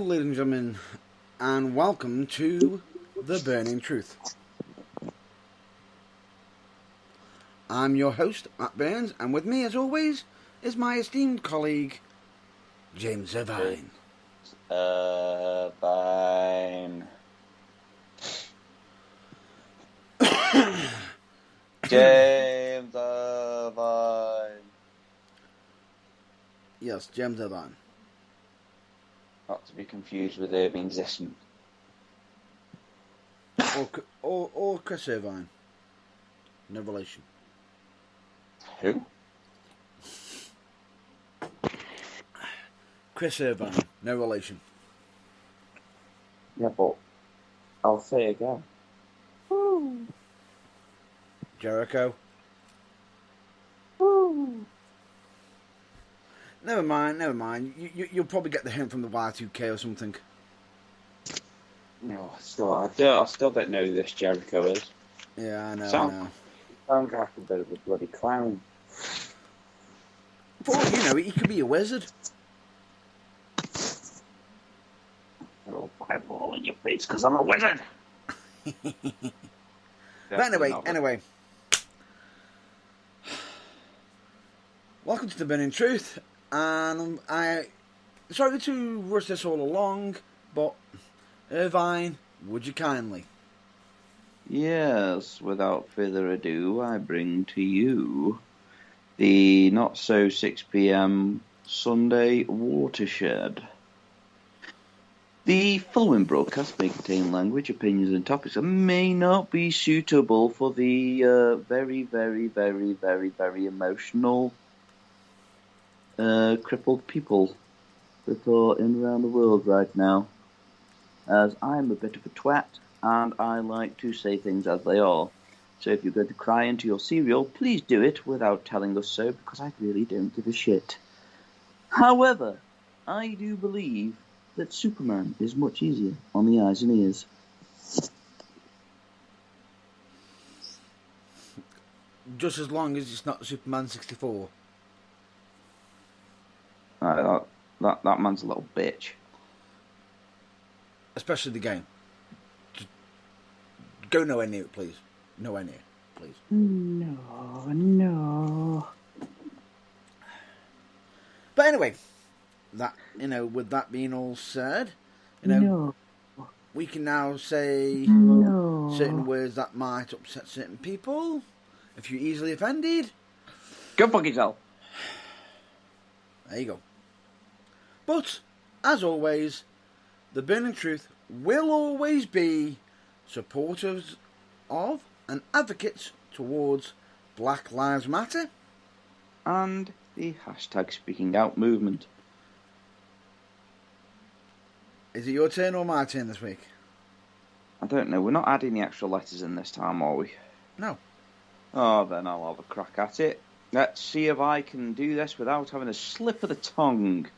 ladies and gentlemen, and welcome to The Burning Truth. I'm your host, Matt Burns, and with me, as always, is my esteemed colleague, James Irvine. Irvine. James Irvine. Yes, James Irvine. Not to be confused with Irving Zisman. Or Chris Irvine. No relation. Who? Chris Irvine. No relation. Yeah, but I'll say again. Woo. Jericho. Woo. Never mind. You'll probably get the hint from the Y2K or something. No, I still don't know who this Jericho is. Yeah, I know. Sounds like a bit of a bloody clown. For all you know, he could be a wizard. I'll fireball in your face because I'm a wizard. But anyway. Welcome to The Burning Truth, and sorry to rush this all along, but Irvine, would you kindly? Yes, without further ado, I bring to you the not-so 6 p.m. Sunday Watershed. The following broadcast may contain language, opinions, and topics that may not be suitable for the very, very, very, very, very emotional, crippled people that are in around the world right now. As I'm a bit of a twat, and I like to say things as they are. So if you're going to cry into your cereal, please do it without telling us so, because I really don't give a shit. However, I do believe that Superman is much easier on the eyes and ears. Just as long as it's not Superman 64. That man's a little bitch. Especially the game. Just go nowhere near it, please. Nowhere near, please. No. But anyway, with that being all said, we can now say certain words that might upset certain people. If you're easily offended, go fuck yourself. There you go. But, as always, The Burning Truth will always be supporters of and advocates towards Black Lives Matter and the hashtag Speaking Out movement. Is it your turn or my turn this week? I don't know. We're not adding the extra letters in this time, are we? No. Oh, then I'll have a crack at it. Let's see if I can do this without having a slip of the tongue.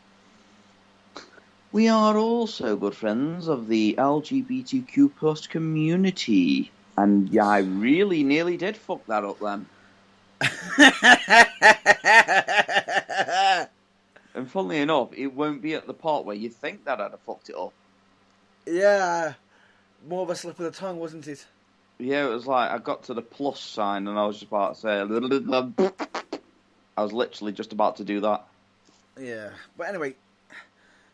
We are also good friends of the LGBTQ plus community. And yeah, I really nearly did fuck that up then. And funnily enough, it won't be at the part where you think that I'd have fucked it up. Yeah, more of a slip of the tongue, wasn't it? Yeah, it was like I got to the plus sign and I was just about to say I was literally just about to do that. Yeah, but anyway,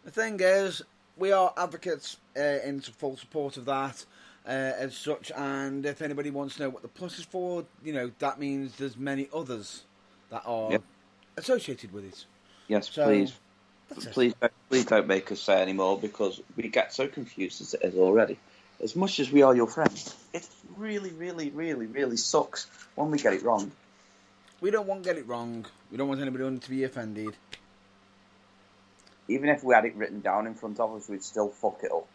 the thing is, we are advocates in full support of that as such, and if anybody wants to know what the plus is for, that means there's many others that are associated with it. Yes, so, please don't make us say anymore, because we get so confused as it is already. As much as we are your friends, it really, really, really, really sucks when we get it wrong. We don't want to get it wrong. We don't want anybody to be offended. Even if we had it written down in front of us, we'd still fuck it up.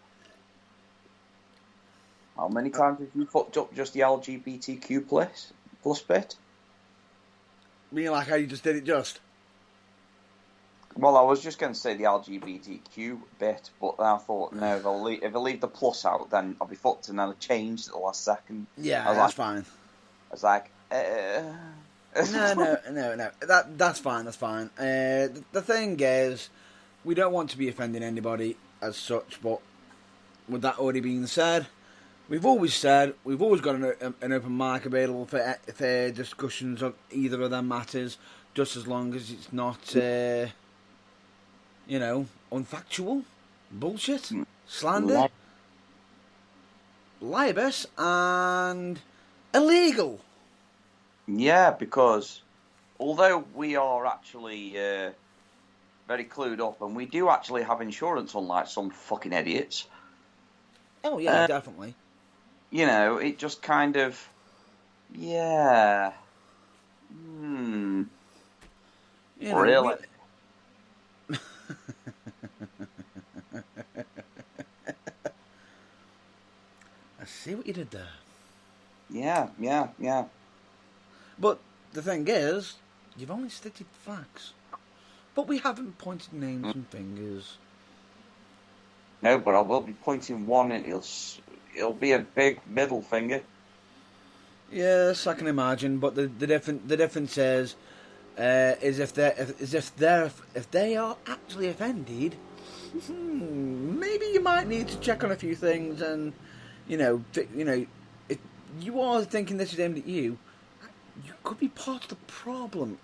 How many times have you fucked up just the LGBTQ plus bit? Meaning like how you just did it just? Well, I was just going to say the LGBTQ bit, but then I thought, no, if I leave the plus out, then I'll be fucked, and then I changed at the last second. Yeah, that's fine. I was like, No. That's fine. The thing is, we don't want to be offending anybody. as such. But with that already being said, we've always got an open mic available for discussions of either of them matters, just as long as it's not, unfactual, bullshit, slander, libelous, and illegal. Yeah, because although we are actually very clued up, and we do actually have insurance, unlike some fucking idiots. Oh yeah, definitely. It just kind of, yeah. Really? I see what you did there. Yeah. But the thing is, you've only stated facts. But we haven't pointed names and fingers. No, but I will be pointing one, and it'll be a big middle finger. Yes, I can imagine. But the difference is if they are actually offended, maybe you might need to check on a few things, and if you are thinking this is aimed at you, you could be part of the problem.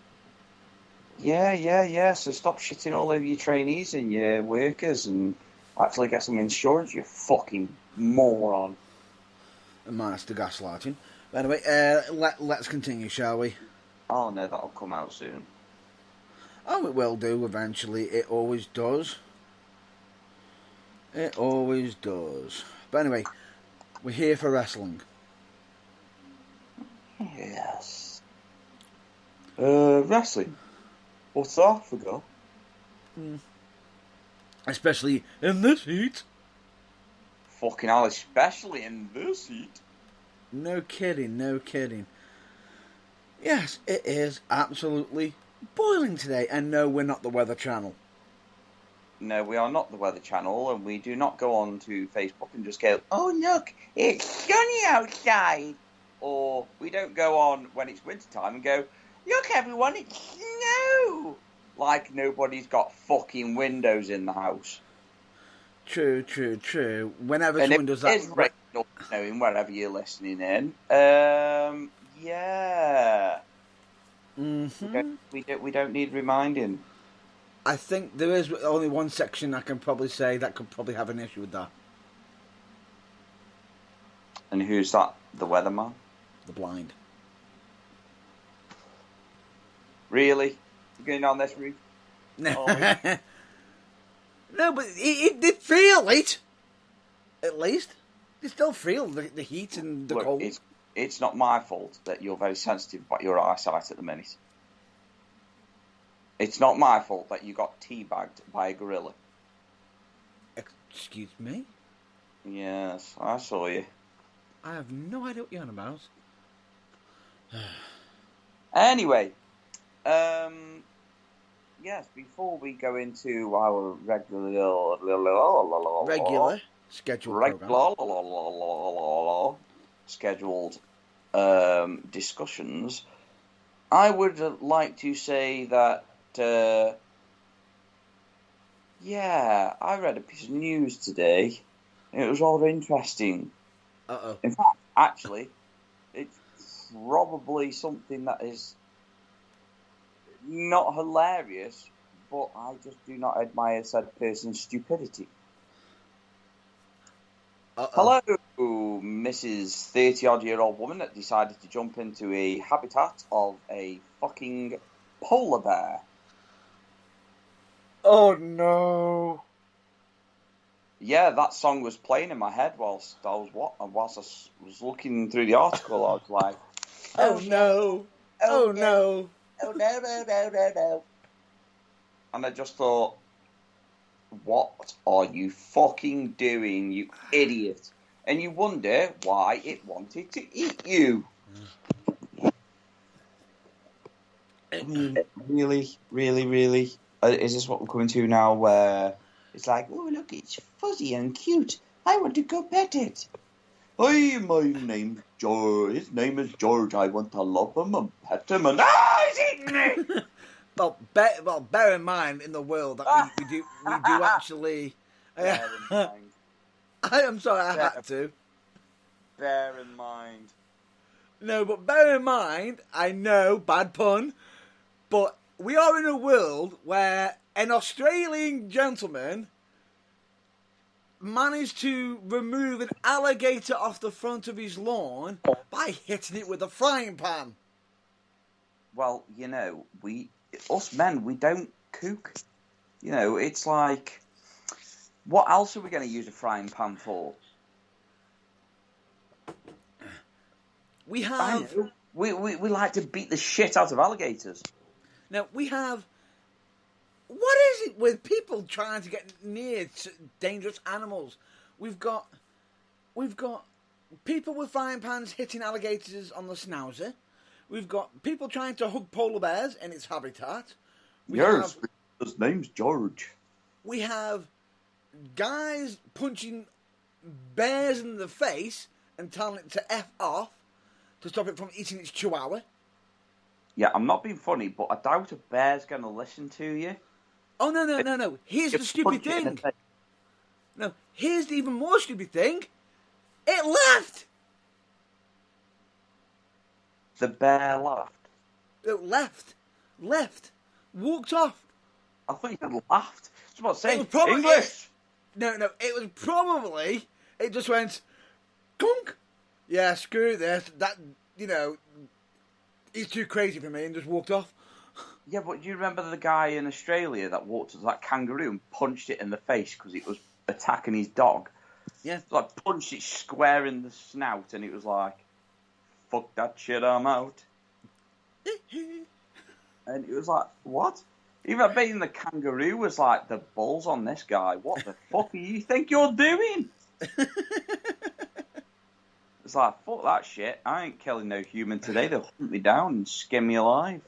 Yeah. So stop shitting all over your trainees and your workers, and actually get some insurance, you fucking moron. Master gaslighting. But anyway, let's continue, shall we? Oh no, that'll come out soon. Oh, it will do eventually. It always does. It always does. But anyway, we're here for wrestling. Yes. Wrestling? What's that? I forgot. Especially in this heat. Fucking hell, especially in this heat. No kidding. Yes, it is absolutely boiling today. And no, we're not the Weather Channel. No, we are not the Weather Channel, and we do not go on to Facebook and just go, oh look, it's sunny outside. Or we don't go on when it's wintertime and go, look everyone, it's snow. Like nobody's got fucking windows in the house. True. Whenever someone does that... It is raining or snowing wherever you're listening in. Yeah. Mm-hmm. We don't need reminding. I think there is only one section I can probably say that could probably have an issue with that. And who's that? The weatherman? The blind. Really? You going down this route? No. No, but it did feel it. At least. You still feel the heat and the cold. It's not my fault that you're very sensitive about your eyesight at the minute. It's not my fault that you got teabagged by a gorilla. Excuse me? Yes, I saw you. I have no idea what you're on about. Anyway, yes, before we go into our regular scheduled discussions, I would like to say that I read a piece of news today. It was rather interesting. Uh-oh. In fact, actually, it's probably something that is not hilarious, but I just do not admire said person's stupidity. Uh-oh. Hello, Mrs. 30-odd-year-old woman that decided to jump into a habitat of a fucking polar bear. Oh, no. Yeah, that song was playing in my head whilst I was looking through the article. I was like, oh no. Oh no. Oh no. And I just thought, what are you fucking doing, you idiot? And you wonder why it wanted to eat you. I mean, really? Is this what we're coming to now, where it's like, oh, look, it's fuzzy and cute. I want to go pet it. Hi, my name's George. His name is George. I want to love him and pet him, and he's eating me. Well, bear in mind in the world that we do actually Bear in mind. I am sorry, I had to. Bear in mind. No, but bear in mind, I know, bad pun, but we are in a world where an Australian gentleman managed to remove an alligator off the front of his lawn by hitting it with a frying pan. Well, you know, us men, we don't cook. You know, it's like, what else are we going to use a frying pan for? We have... We like to beat the shit out of alligators. Now, we have... What is it with people trying to get near dangerous animals? We've got people with frying pans hitting alligators on the schnauzer. We've got people trying to hug polar bears in its habitat. His name's George. We have guys punching bears in the face and telling it to F off to stop it from eating its chihuahua. Yeah, I'm not being funny, but I doubt a bear's going to listen to you. Oh, no. Here's the stupid thing. No, here's the even more stupid thing. It left. The bear laughed. It left. Walked off. I thought you had laughed. I was about to say, English. No, it was probably, it just went, gunk. Yeah, screw this. That, you know, he's too crazy for me, and just walked off. Yeah, but do you remember the guy in Australia that walked to that kangaroo and punched it in the face because it was attacking his dog? Yeah. Like, punched it square in the snout, and it was like, fuck that shit, I'm out. And it was like, what? Even I bet the kangaroo was like, the balls on this guy. What the fuck do you think you're doing? It's like, fuck that shit. I ain't killing no human today. They'll hunt me down and skin me alive.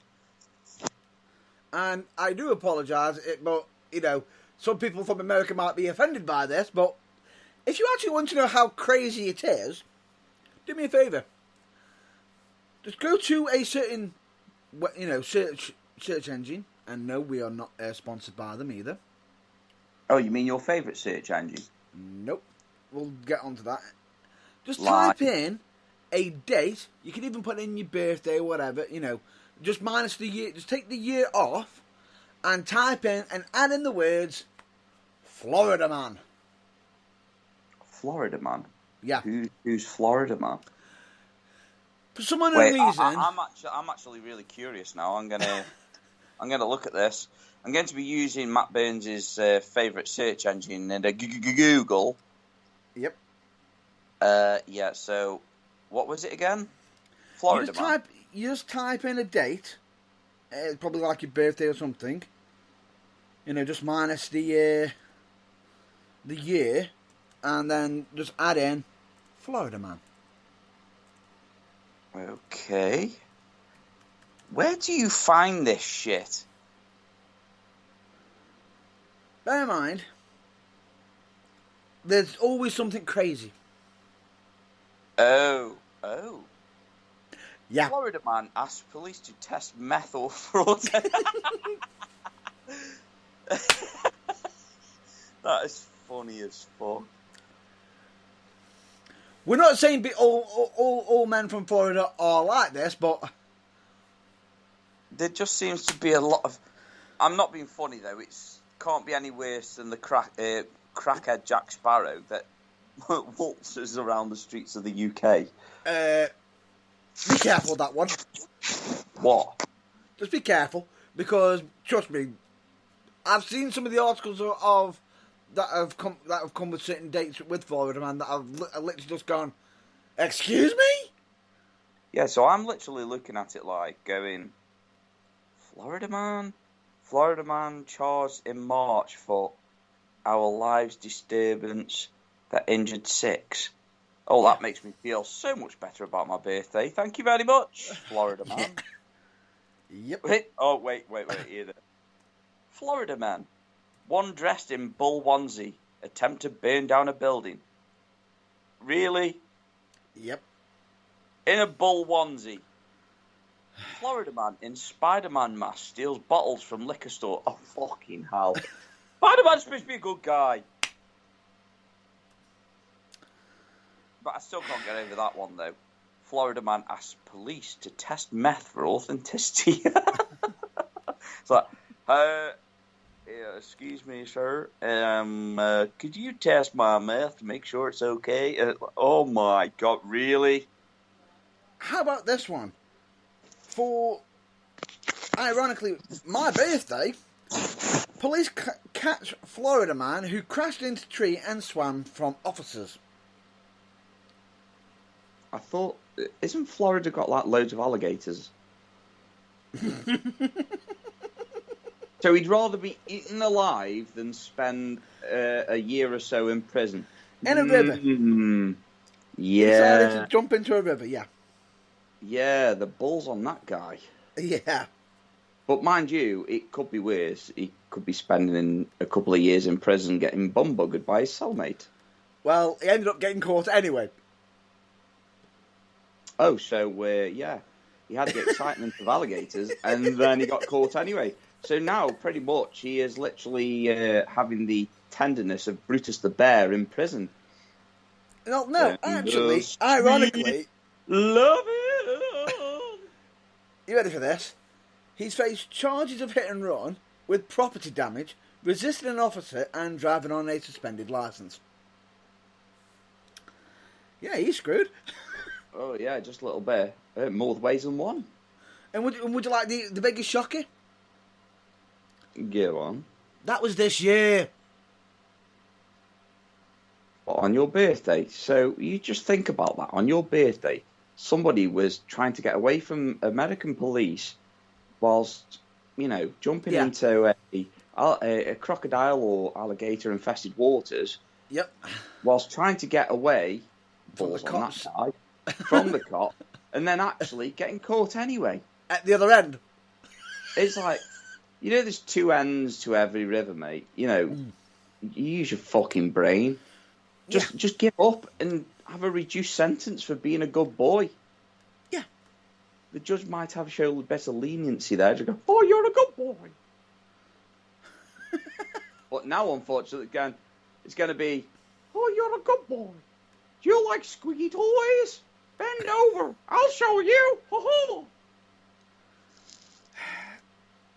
And I do apologise, but, you know, some people from America might be offended by this, but if you actually want to know how crazy it is, do me a favour. Just go to a certain, you know, search engine, and no, we are not sponsored by them either. Oh, you mean your favourite search engine? Nope. We'll get onto that. Just type in a date. You can even put in your birthday or whatever, you know. Just minus the year. Just take the year off and type in and add in the words Florida man. Florida man? Yeah. Who's Florida man? For some unknown reason. I'm actually really curious now. I'm gonna look at this. I'm going to be using Matt Burns' favourite search engine and Google. Yep. Yeah. So, what was it again? Florida man. You just type in a date, probably like your birthday or something. You know, just minus the year, and then just add in Florida man. Okay. Where do you find this shit? Bear in mind, there's always something crazy. Oh. Yeah. Florida man asks police to test methyl fraud. That is funny as fuck. We're not saying all men from Florida are like this, but there just seems to be a lot of... I'm not being funny, though. It can't be any worse than the crackhead Jack Sparrow that waltzes around the streets of the UK. Be careful with that one. What? Just be careful, because trust me, I've seen some of the articles of that have come with certain dates with Florida man that I've literally just gone, excuse me? Yeah, so I'm literally looking at it like going, Florida man charged in March for our lives disturbance that injured 6. Oh, that makes me feel so much better about my birthday. Thank you very much, Florida man. Yep. Wait, either. Florida man. One dressed in bull onesie attempt to burn down a building. Really? Yep. In a bull onesie. Florida man in Spider-Man mask steals bottles from liquor store. Oh, fucking hell. Spider-Man's supposed to be a good guy. but I still can't get over that one, though. Florida man asks police to test meth for authenticity. It's like, yeah, excuse me, sir. Could you test my meth to make sure it's okay? Oh my God, really? How about this one? For, ironically, my birthday, police catch Florida man who crashed into tree and swam from officers. I thought, isn't Florida got like loads of alligators? So he'd rather be eaten alive than spend a year or so in prison. In a river. Yeah. Decided to jump into a river, yeah. Yeah, the balls on that guy. Yeah. But mind you, it could be worse. He could be spending a couple of years in prison getting bum-buggered by his cellmate. Well, he ended up getting caught anyway. Oh, so, yeah. He had the excitement of alligators, and then he got caught anyway. So now, pretty much, he is literally having the tenderness of Brutus the Bear in prison. No, actually, ironically... Love it! You ready for this? He's faced charges of hit and run with property damage, resisting an officer, and driving on a suspended licence. Yeah, he's screwed. Oh, yeah, just a little bit. More ways than one. And would you like the biggest shocker? Go on. That was this year. On your birthday. So you just think about that. On your birthday, somebody was trying to get away from American police whilst, jumping into a crocodile or alligator-infested waters. Yep. Whilst trying to get away from the cops. That guy, from the cop, and then actually getting caught anyway. At the other end. It's like, there's two ends to every river, mate. You use your fucking brain. Just give up and have a reduced sentence for being a good boy. Yeah. The judge might have shown a better leniency there. Just go, oh, you're a good boy. But now, unfortunately, it's going to be, oh, you're a good boy. Do you like squeaky toys? Bend over. I'll show you. Ho-ho.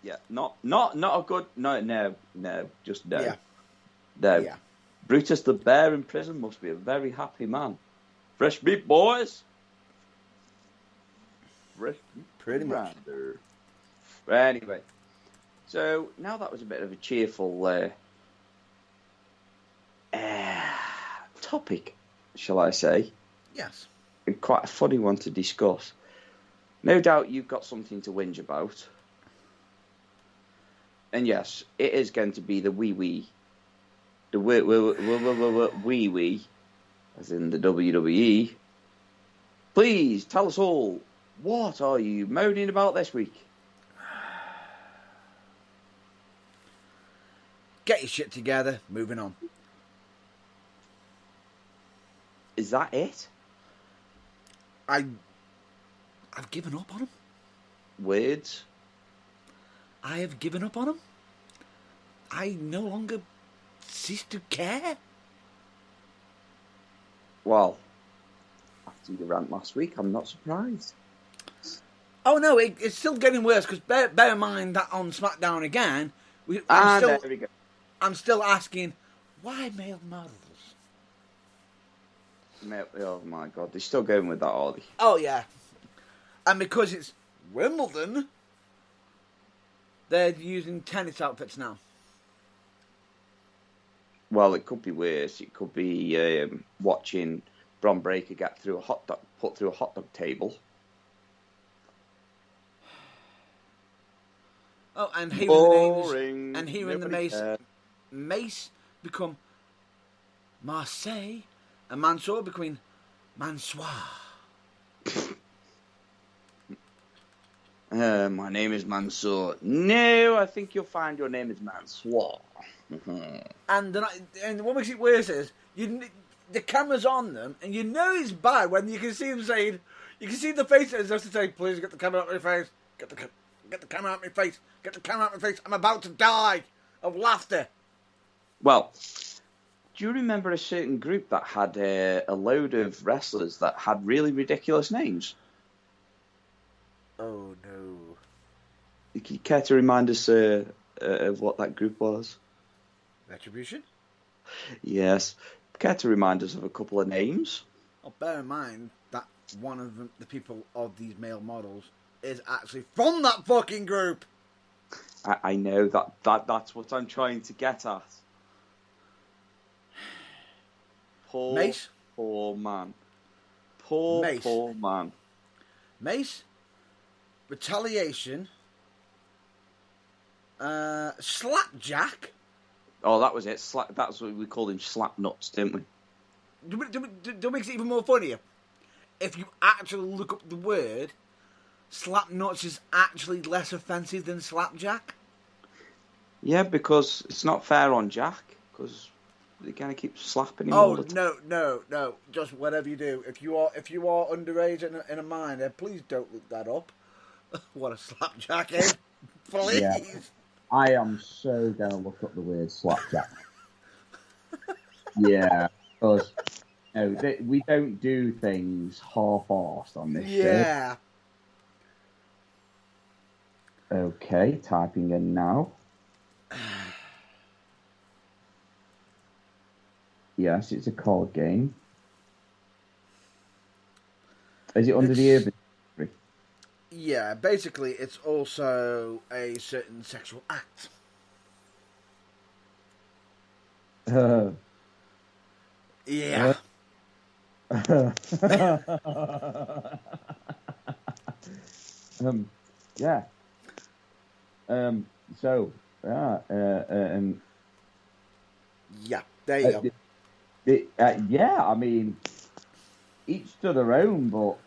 Yeah, not a good... No, just no. Yeah. No. Yeah. Brutus the Bear in prison must be a very happy man. Fresh meat, boys. Fresh meat. Pretty much. But anyway, so now that was a bit of a cheerful topic, shall I say. Yes. And quite a funny one to discuss. No doubt you've got something to whinge about. And yes, it is going to be the wee-wee. The wee-wee, as in the WWE. Please, tell us all, what are you moaning about this week? Get your shit together, moving on. Is that it? I've given up on him. Words? I have given up on him. I no longer cease to care. Well, after your rant last week, I'm not surprised. Oh no, it's still getting worse, because bear in mind that on SmackDown again, there we go. I'm still asking, why male models? Oh my God, they're still going with that, are they? Oh yeah. And because it's Wimbledon, they're using tennis outfits now. Well, it could be worse. It could be watching Bron Breakker get through put through a hot dog table. Oh, and hearing the Mace become Marseille, and Mansoor become Mansoir. My name is Mansoor. No, I think you'll find your name is Mansoor. And what makes it worse is the camera's on them, and you know it's bad when you can see them saying, you can see the face as if to say, "Please get the camera out of my face. Get the camera out of my face. Get the camera out of my face. I'm about to die of laughter." Well, Do you remember a certain group that had a load of wrestlers that had really ridiculous names? Oh no. You care to remind us of what that group was? Retribution? Yes. Care to remind us of a couple of names? Well, bear in mind that one of the people of these male models is actually from that fucking group. I know that's what I'm trying to get at. Mace? Poor man. Poor man. Mace, Retaliation, Slapjack. Oh, that was it. That's what we called him, Slap Nuts, didn't we? Don't make it even more funnier. If you actually look up the word, Slap Nuts is actually less offensive than Slapjack. Yeah, because it's not fair on Jack, because they kind of keep slapping him all the time. No. Just whatever you do. If you are underage in a minor, please don't look that up. What a Slapjack is. Please. Yeah. I am so going to look up the word slapjack. Yeah, because we don't do things half-arsed on this show. Yeah. Okay, typing in now. Yes, it's a card game. Is it under the urban? Yeah, basically, it's also a certain sexual act. Yeah. Yeah. So, yeah, there you go. Yeah, I mean, each to their own, but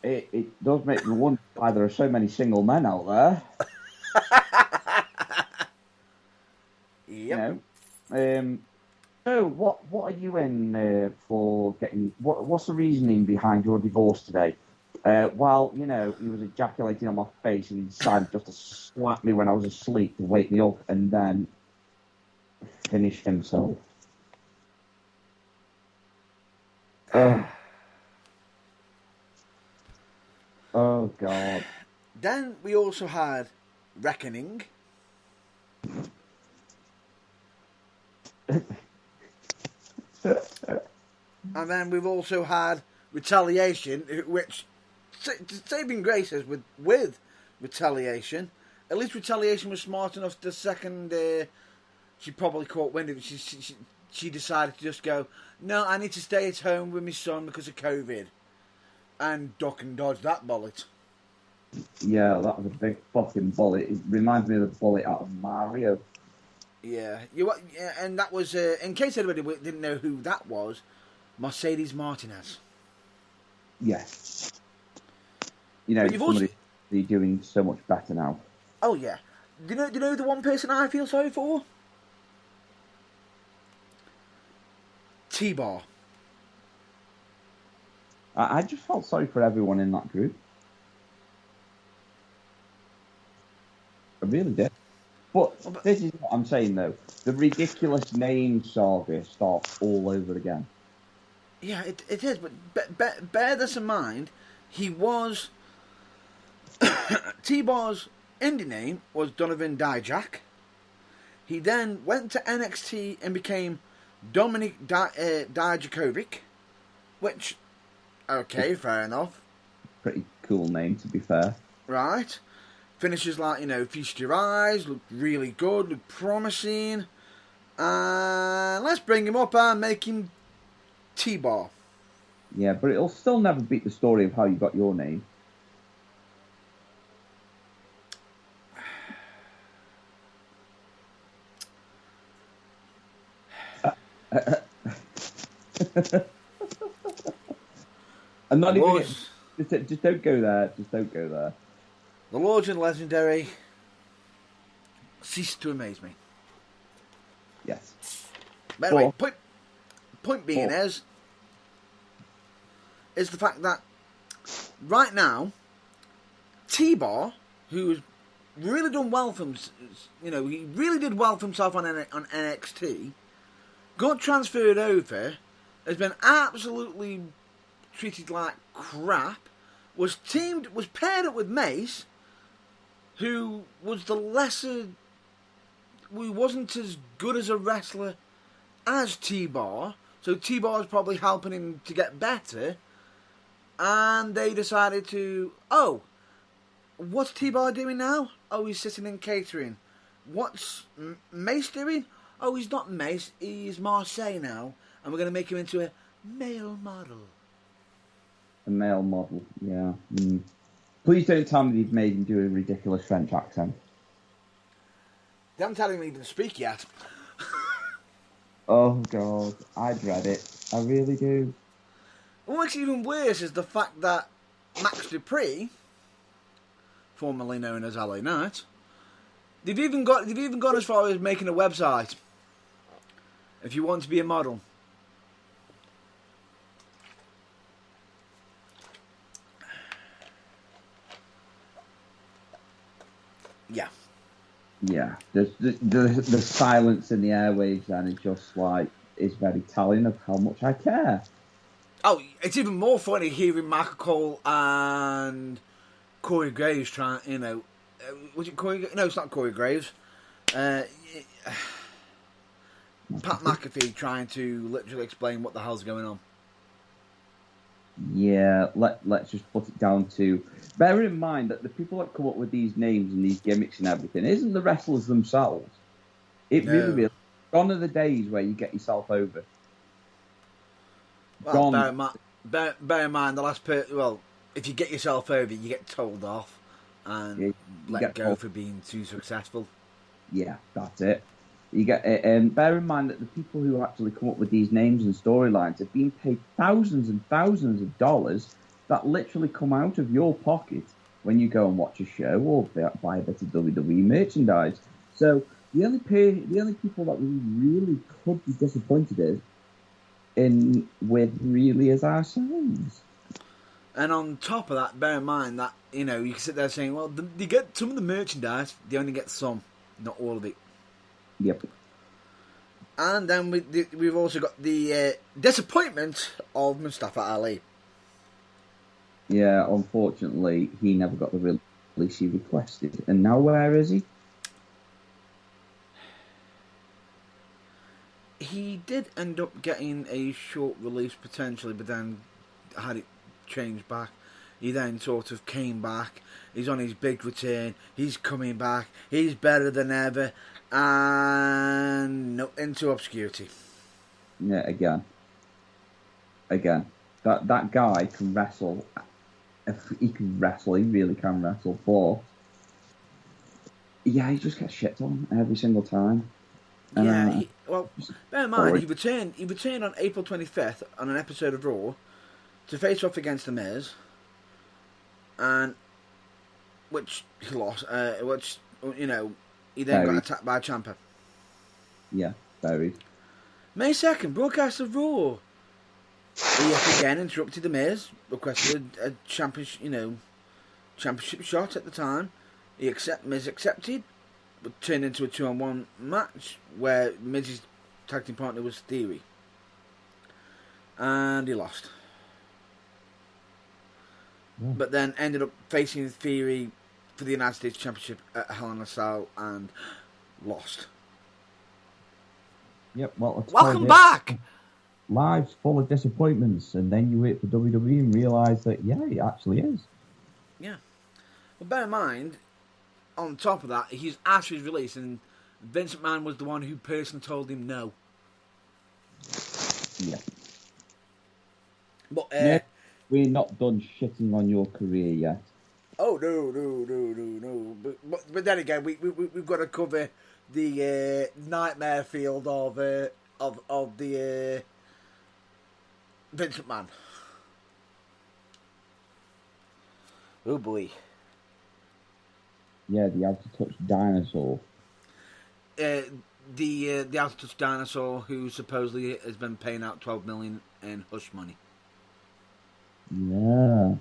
it does make me wonder why there are so many single men out there. Yep. So, what are you in for getting? What's the reasoning behind your divorce today? Well, he was ejaculating on my face and he decided just to slap me when I was asleep to wake me up and then finish himself. Oh, God. Then we also had Reckoning. And then we've also had Retaliation, which, saving graces with Retaliation. At least Retaliation was smart enough the second she probably caught wind of it. She decided to just go, no, I need to stay at home with my son because of COVID. And duck and dodge that bullet. Yeah, that was a big fucking bullet. It reminds me of the bullet out of Mario. Yeah, and that was, in case anybody didn't know who that was, Mercedes Martinez. Yes. Somebody doing so much better now. Oh, yeah. Do you know the one person I feel sorry for? T-Bar. I just felt sorry for everyone in that group. I really did. But this is what I'm saying, though. The ridiculous name saga starts all over again. Yeah, it is, but bear this in mind. He was... T-Bar's indie name was Donovan Dijak. He then went to NXT and became Dominik Dijakovic, which... Okay, fair enough. Pretty cool name, to be fair. Right. Finishes like, feast your eyes, look really good, look promising. Let's bring him up and make him T-Bar. Yeah, but it'll still never beat the story of how you got your name. I'm not even. Just don't go there. Just don't go there. The Lords and Legendary ceased to amaze me. Yes. But anyway, point being is the fact that right now, T-Bar, who's really done well for he really did well for himself on NXT, got transferred over, has been absolutely treated like crap, was paired up with Mace, who was the lesser, who wasn't as good as a wrestler as T-Bar, so T-Bar is probably helping him to get better, and they decided to, what's T-Bar doing now? Oh, he's sitting in catering. What's Mace doing? Oh, he's not Mace, he's Marseille now, and we're going to make him into a male model. A male model, yeah. Mm. Please don't tell me you've made him do a ridiculous French accent. They haven't told him he didn't speak yet. Oh, God. I dread it. I really do. What makes it even worse is the fact that Max Dupree, formerly known as LA Knight, they've even gone as far as making a website. If you want to be a model. Yeah. Yeah. The silence in the airwaves then is just like, is very telling of how much I care. Oh, it's even more funny hearing Michael Cole and Corey Graves trying, was it Corey? No, it's not Corey Graves. Pat McAfee trying to literally explain what the hell's going on. Yeah, let's just put it down to, bear in mind that the people that come up with these names and these gimmicks and everything isn't the wrestlers themselves. It really is. Gone are the days where you get yourself over. Well, bear in mind the last if you get yourself over, you get told off and let go for being too successful. Yeah, that's it. You get, bear in mind that the people who actually come up with these names and storylines have been paid thousands and thousands of dollars that literally come out of your pocket when you go and watch a show or buy a bit of WWE merchandise. So the only people that we really could be disappointed with really is ourselves. And on top of that, bear in mind that you can sit there saying, well, they get some of the merchandise, they only get some, not all of it. Yep. And then we've also got the disappointment of Mustafa Ali. Yeah, unfortunately, he never got the release he requested. And now where is he? He did end up getting a short release potentially, but then had it changed back. He then sort of came back. He's on his big return. He's coming back. He's better than ever. And into obscurity. Yeah, again. That guy can wrestle. If he can wrestle, he really can wrestle. But yeah, he just gets shit on every single time. Yeah, bear in mind, he returned on April 25th on an episode of Raw to face off against The Miz, and which he lost. He then got attacked by Ciampa. Yeah, buried. May 2nd, broadcast of Raw. He yet again interrupted The Miz, requested a championship shot at the time. Miz accepted, but turned into a 2-on-1 match where Miz's tag team partner was Theory. And he lost. Yeah. But then ended up facing Theory for the United States Championship at Hell in a Cell and lost. Yep, well, welcome back! Life's full of disappointments, and then you wait for WWE and realise that, yeah, it actually is. Yeah. But bear in mind, on top of that, he's after his release, and Vince McMahon was the one who personally told him no. Yeah. But, we're not done shitting on your career yet. Oh, no. But then again, we've got to cover the nightmare field of the Vince McMahon. Oh, boy. Yeah, the out-of-touch dinosaur. The out-of-touch dinosaur who supposedly has been paying out $12 million in hush money. Yeah.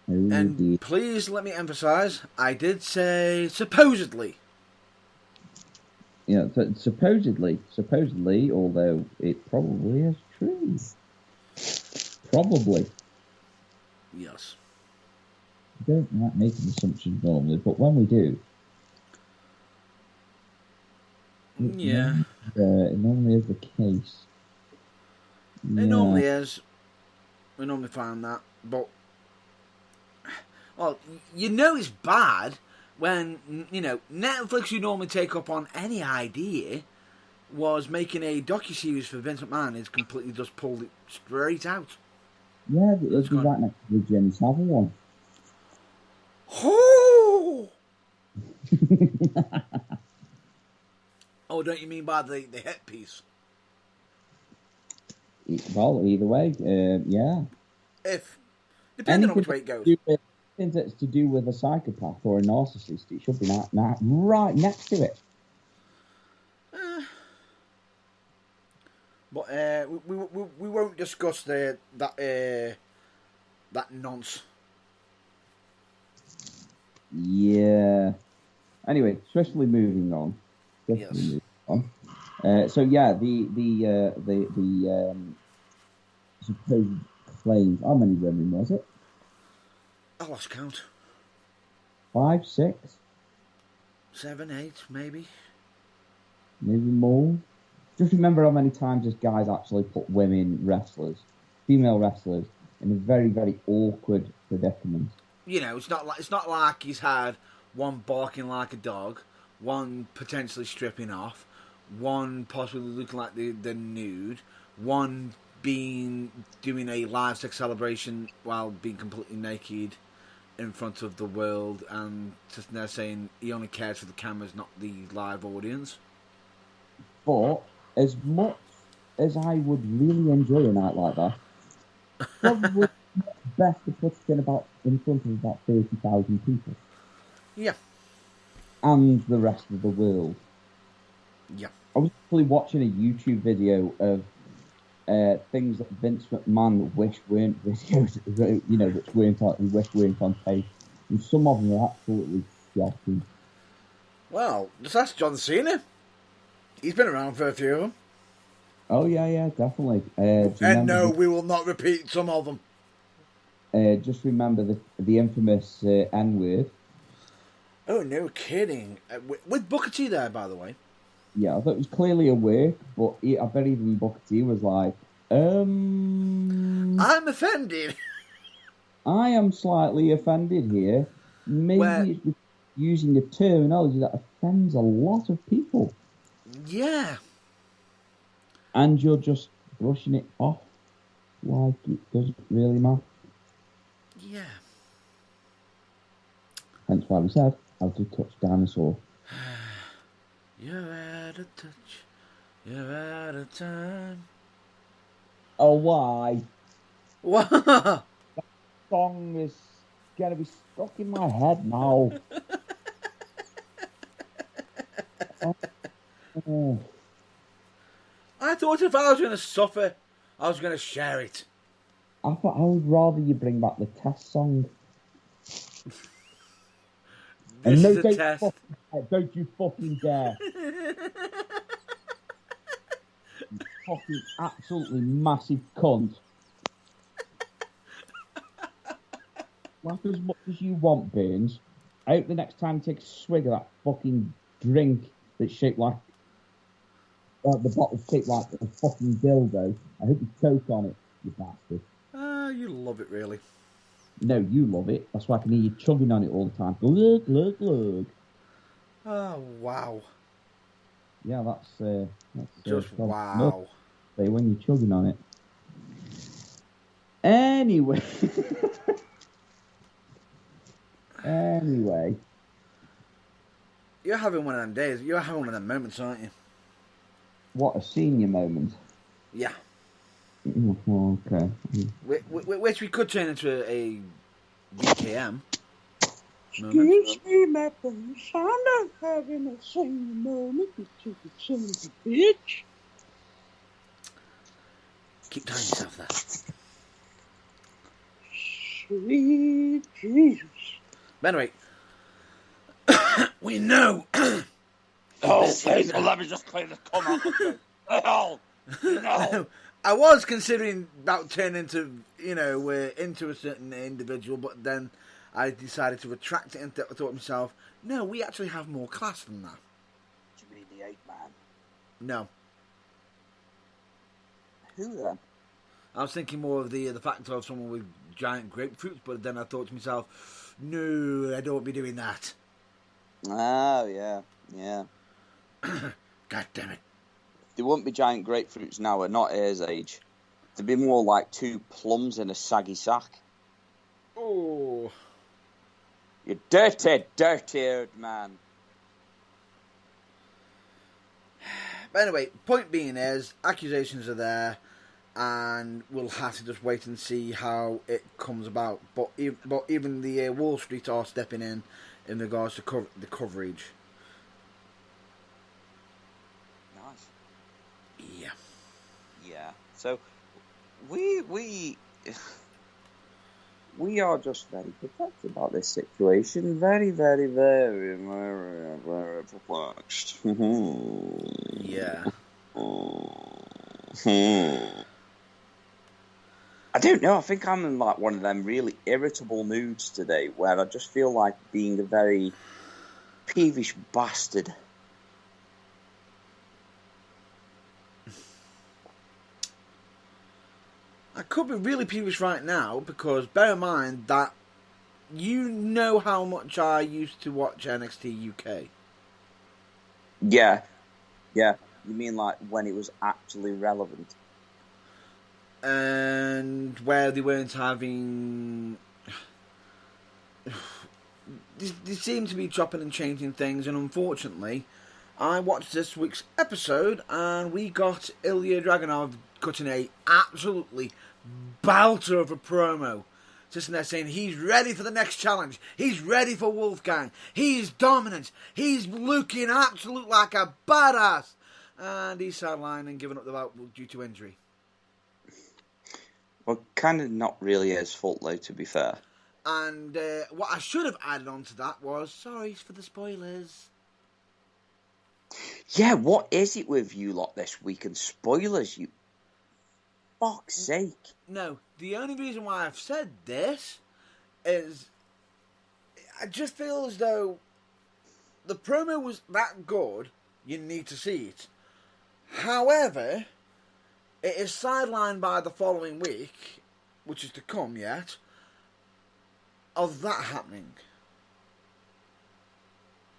And please let me emphasise, I did say supposedly. supposedly, although it probably is true. Probably. Yes. We don't like making assumptions normally, but when we do, Yeah. it normally is the case. It normally is. We normally find that. But, well, it's bad when, Netflix, who normally take up on any idea, was making a docuseries for Vince McMahon, has completely just pulled it straight out. Yeah, it'd be right next to the Jimmy Savile one. Oh! Oh, don't you mean by the hit piece? Well, either way, yeah. Depending on which way it goes. Anything that's to do with a psychopath or a narcissist, it should be right next to it. But we won't discuss that nonce. Yeah. Anyway, swiftly moving on. So yeah, the supposed claims. How many women was it? I lost count. 5, 6, 7, 8, maybe more. Just remember how many times this guy's actually put female wrestlers, in a very, very awkward predicament. It's not like he's had one barking like a dog, one potentially stripping off, one possibly looking like the nude, one doing a live sex celebration while being completely naked in front of the world, and just now saying he only cares for the cameras, not the live audience. But as much as I would really enjoy a night like that, probably best to put it in front of about 30,000 people. Yeah. And the rest of the world. Yeah. I was actually watching a YouTube video of things that Vince McMahon wished weren't videos, which weren't on tape. And some of them are absolutely shocking. Well, just ask John Cena. He's been around for a few of them. Oh, yeah, definitely. And no, we will not repeat some of them. Just remember the infamous N-word. Oh, no kidding. With Booker T there, by the way. Yeah, I thought it was clearly a work, but I bet even Booker T was like, I'm offended. I am slightly offended here. Maybe it's using a terminology that offends a lot of people. Yeah. And you're just brushing it off like it doesn't really matter. Yeah. Hence why we said, how to touch dinosaur. You're out of touch. You're out of time. Oh, why? What? That song is going to be stuck in my head now. Oh. I thought if I was going to suffer, I was going to share it. I would rather you bring back the test song. This is a test. Don't you fucking dare. You fucking absolutely massive cunt. Laugh as much as you want, Burns. I hope the next time you take a swig of that fucking drink that's shaped like... the bottle's shaped like a fucking dildo. I hope you choke on it, you bastard. You love it, really. No, you love it. That's why I can hear you chugging on it all the time. Glug, glug, glug. Oh, wow. Yeah, that's just wow. Say when you're chugging on it. Anyway. You're having one of them days. You're having one of them moments, aren't you? What, a senior moment? Yeah. Okay. Which we could turn into a BKM. Excuse me, my friends. I'm not having a senior moment, you stupid son of a bitch. Keep telling yourself that. Sweet Jesus. But anyway, we know Oh, Hazel, let me just clear the cum out of you. Oh, no. I was considering about turning into, into a certain individual, but then I decided to retract it and thought to myself, no, we actually have more class than that. Do you mean the ape man? No. Who then? I was thinking more of the factor of someone with giant grapefruits, but then I thought to myself, no, I don't want to be doing that. Oh, yeah. God damn it. There wouldn't be giant grapefruits now, at not his age. There'd be more like 2 plums in a saggy sack. Oh. You dirty-haired man. But anyway, point being is, accusations are there, and we'll have to just wait and see how it comes about. But even the Wall Street are stepping in regards to the coverage. Nice. Yeah. Yeah. So we are just very perplexed about this situation. Very, very, very, very, very perplexed. Yeah. I don't know. I think I'm in like one of them really irritable moods today, where I just feel like being a very peevish bastard. I could be really peevish right now, because bear in mind that you know how much I used to watch NXT UK. Yeah. You mean like when it was actually relevant? And where they weren't having... They seem to be chopping and changing things, and unfortunately, I watched this week's episode, and we got Ilya Dragunov cutting a absolutely belter of a promo. Just there saying he's ready for the next challenge. He's ready for Wolfgang. He's dominant. He's looking absolute like a badass. And he's sidelined and given up the bout due to injury. Well, kind of not really his fault, though, to be fair. And what I should have added on to that was, sorry for the spoilers. Yeah, what is it with you lot this week and spoilers, you... Fuck's sake. No, the only reason why I've said this is I just feel as though the promo was that good, you need to see it. However, it is sidelined by the following week, which is to come yet, of that happening.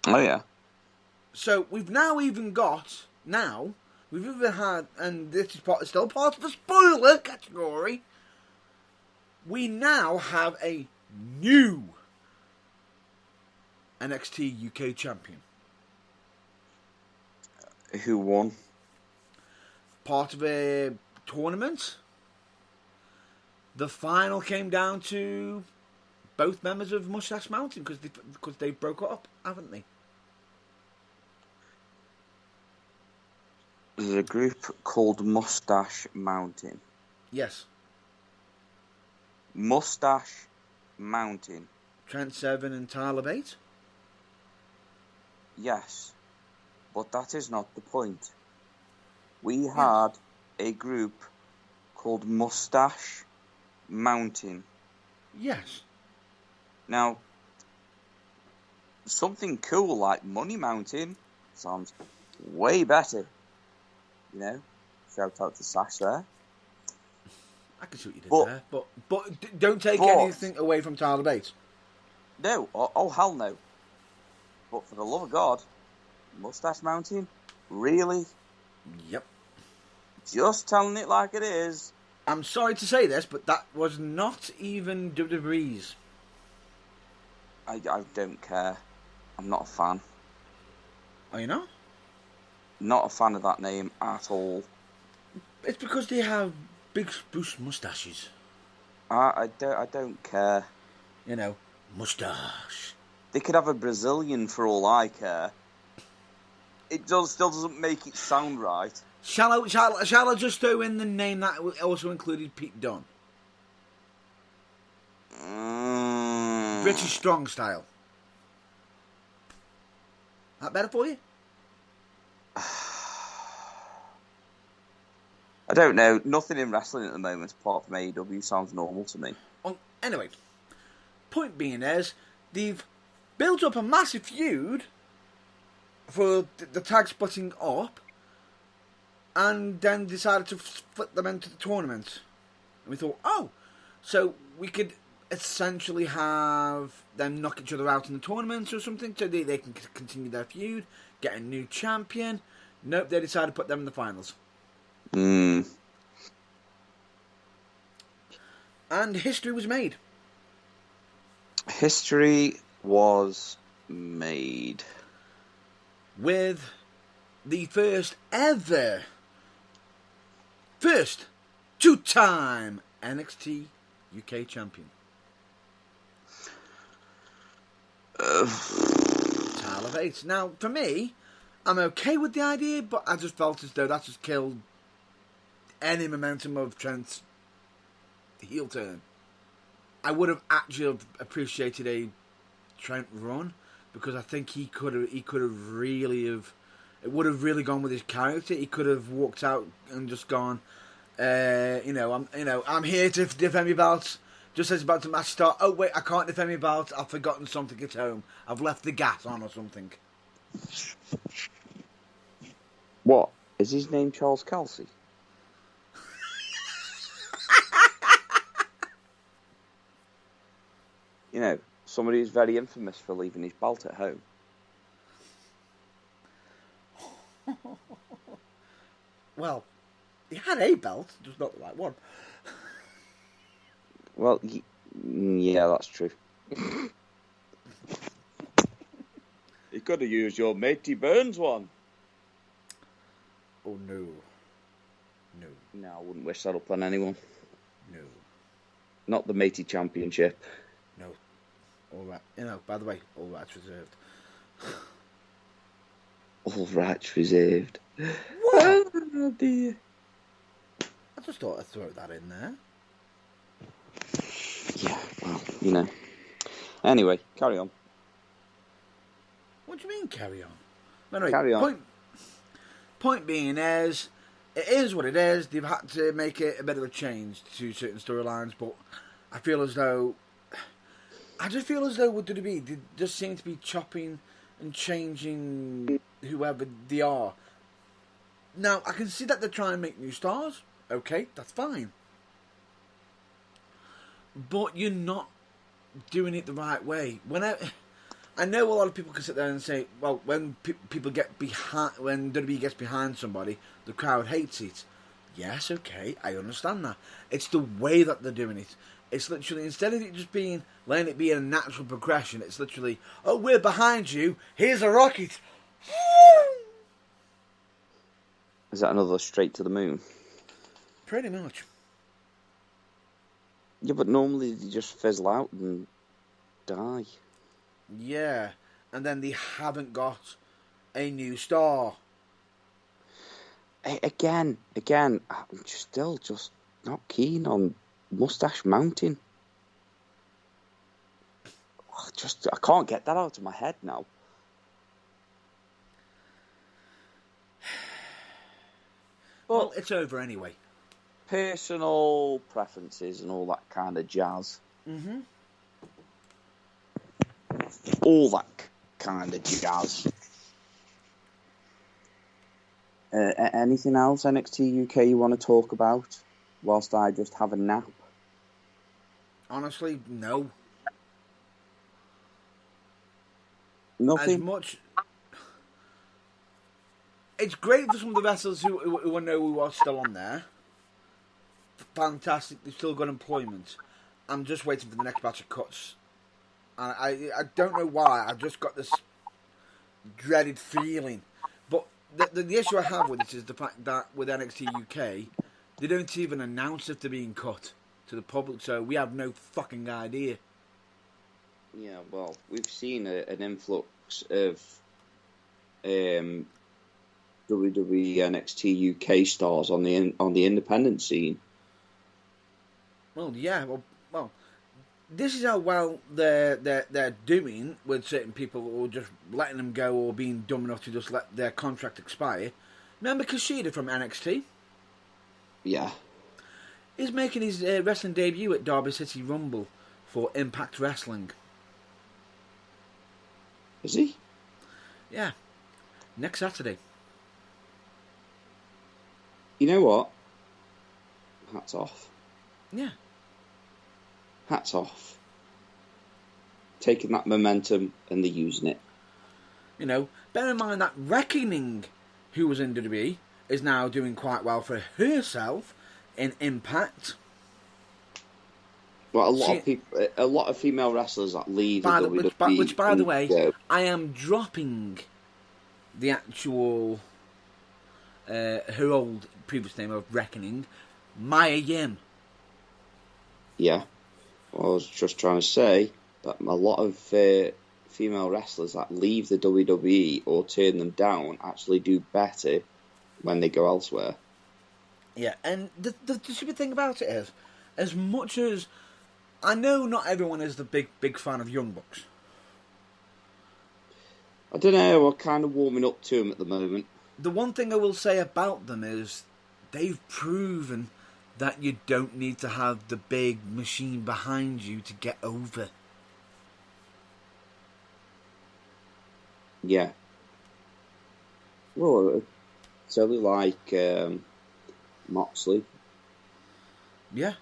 Oh, yeah. So we've now even got, we've even had, and this is still part of the spoiler category, we now have a new NXT UK champion. Who won? Part of a tournament. The final came down to both members of Mustache Mountain because they broke up, haven't they? There's a group called Mustache Mountain. Yes. Mustache Mountain. Trent Seven and Tyler Bate? Yes. But that is not the point. We had a group called Mustache Mountain. Yes. Now, something cool like Money Mountain sounds way better. You know? Shout out to Sash there. I can see what you did there. But don't take anything away from Tyler Bate. No. Oh, hell no. But for the love of God, Mustache Mountain? Really? Yep. Just telling it like it is. I'm sorry to say this, but that was not even WWE's. I don't care. I'm not a fan. Are you not? Not a fan of that name at all. It's because they have big spruce mustaches. I don't care. You know, mustache. They could have a Brazilian for all I care. It still doesn't make it sound right. Shall I just throw in the name that also included Pete Dunne? British Strong Style. That better for you? I don't know. Nothing in wrestling at the moment apart from AEW sounds normal to me. Anyway, point being is, they've built up a massive feud for the tag splitting up, and then decided to split them into the tournament. And we thought, so we could essentially have them knock each other out in the tournament or something, so they can continue their feud, get a new champion. Nope, they decided to put them in the finals. And history was made. History was made. With the first two-time NXT UK champion. Tyler Bates. Now, for me, I'm okay with the idea, but I just felt as though that just killed any momentum of Trent's heel turn. I would have actually appreciated a Trent run, because I think he could have really have. It would have really gone with his character. He could have walked out and just gone, I'm here to defend my belt. Just as about to match start. Oh wait, I can't defend my belt. I've forgotten something at home. I've left the gas on or something. What? Is his name Charles Kelsey? You know, somebody who's very infamous for leaving his belt at home. Well, he had a belt, just not the right one. Well, yeah, that's true. You could have used your Matey Burns one. Oh, no. No, I wouldn't wish that upon anyone. No. Not the Matey Championship. No. All right. By the way, all rights reserved. All rights reserved. What? Oh, dear. I just thought I'd throw that in there. Yeah, well, Anyway, carry on. What do you mean, carry on? Anyway, Carry on. Point being is, it is what it is. They've had to make it a bit of a change to certain storylines, but I just feel as though with WWE, they just seem to be chopping and changing whoever they are. Now, I can see that they're trying to make new stars. Okay, that's fine. But you're not doing it the right way. I know a lot of people can sit there and say, well, when people get behind, when WWE gets behind somebody, the crowd hates it. Yes, okay, I understand that. It's the way that they're doing it. It's literally, instead of it just letting it be a natural progression, it's literally, oh, we're behind you, here's a rocket. Is that another straight to the moon? Pretty much. Yeah, but normally they just fizzle out and die. Yeah, and then they haven't got a new star. Again, I'm still just not keen on Mustache Mountain. I can't get that out of my head now. Well, it's over anyway. Personal preferences and all that kind of jazz. Mm-hmm. All that kind of jazz. Anything else NXT UK you want to talk about whilst I just have a nap? Honestly, no. Nothing? As much... It's great for some of the wrestlers who I know who are still on there. Fantastic, they've still got employment. I'm just waiting for the next batch of cuts. And I don't know why, I've just got this dreaded feeling. But the issue I have with it is the fact that with NXT UK, they don't even announce if they're being cut to the public, so we have no fucking idea. Yeah, well, we've seen an influx of WWE NXT UK stars on the independent scene. Well, yeah, well, this is how well they're doing with certain people, or just letting them go, or being dumb enough to just let their contract expire. Remember Kushida from NXT? Yeah. He's making his wrestling debut at Derby City Rumble for Impact Wrestling. Is he? Yeah. Next Saturday. You know what? Hats off. Yeah. Hats off. Taking that momentum and they're using it. You know, bear in mind that Reckoning, who was in WWE, is now doing quite well for herself in Impact. But a lot of female wrestlers that leave WWE. Which, by the way, I am dropping the actual her old previous name of Reckoning, Maya Yim. Yeah. Well, I was just trying to say that a lot of female wrestlers that leave the WWE or turn them down actually do better when they go elsewhere. Yeah, and the stupid thing about it is, as much as I know not everyone is the big fan of Young Bucks. I don't know, we're kind of warming up to them at the moment. The one thing I will say about them is they've proven that you don't need to have the big machine behind you to get over. Yeah. Well, totally like Moxley. Yeah.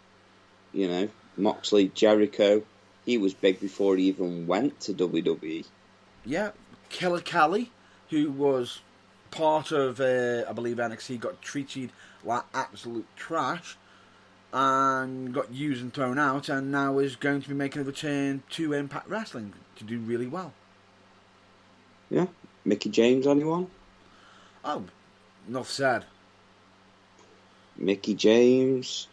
You know, Moxley, Jericho. He was big before he even went to WWE. Yeah. Killer Kelly, who was part of, I believe, NXT, got treated like absolute trash and got used and thrown out, and now is going to be making a return to Impact Wrestling to do really well. Yeah. Mickey James, anyone? Oh, enough said. Mickey James.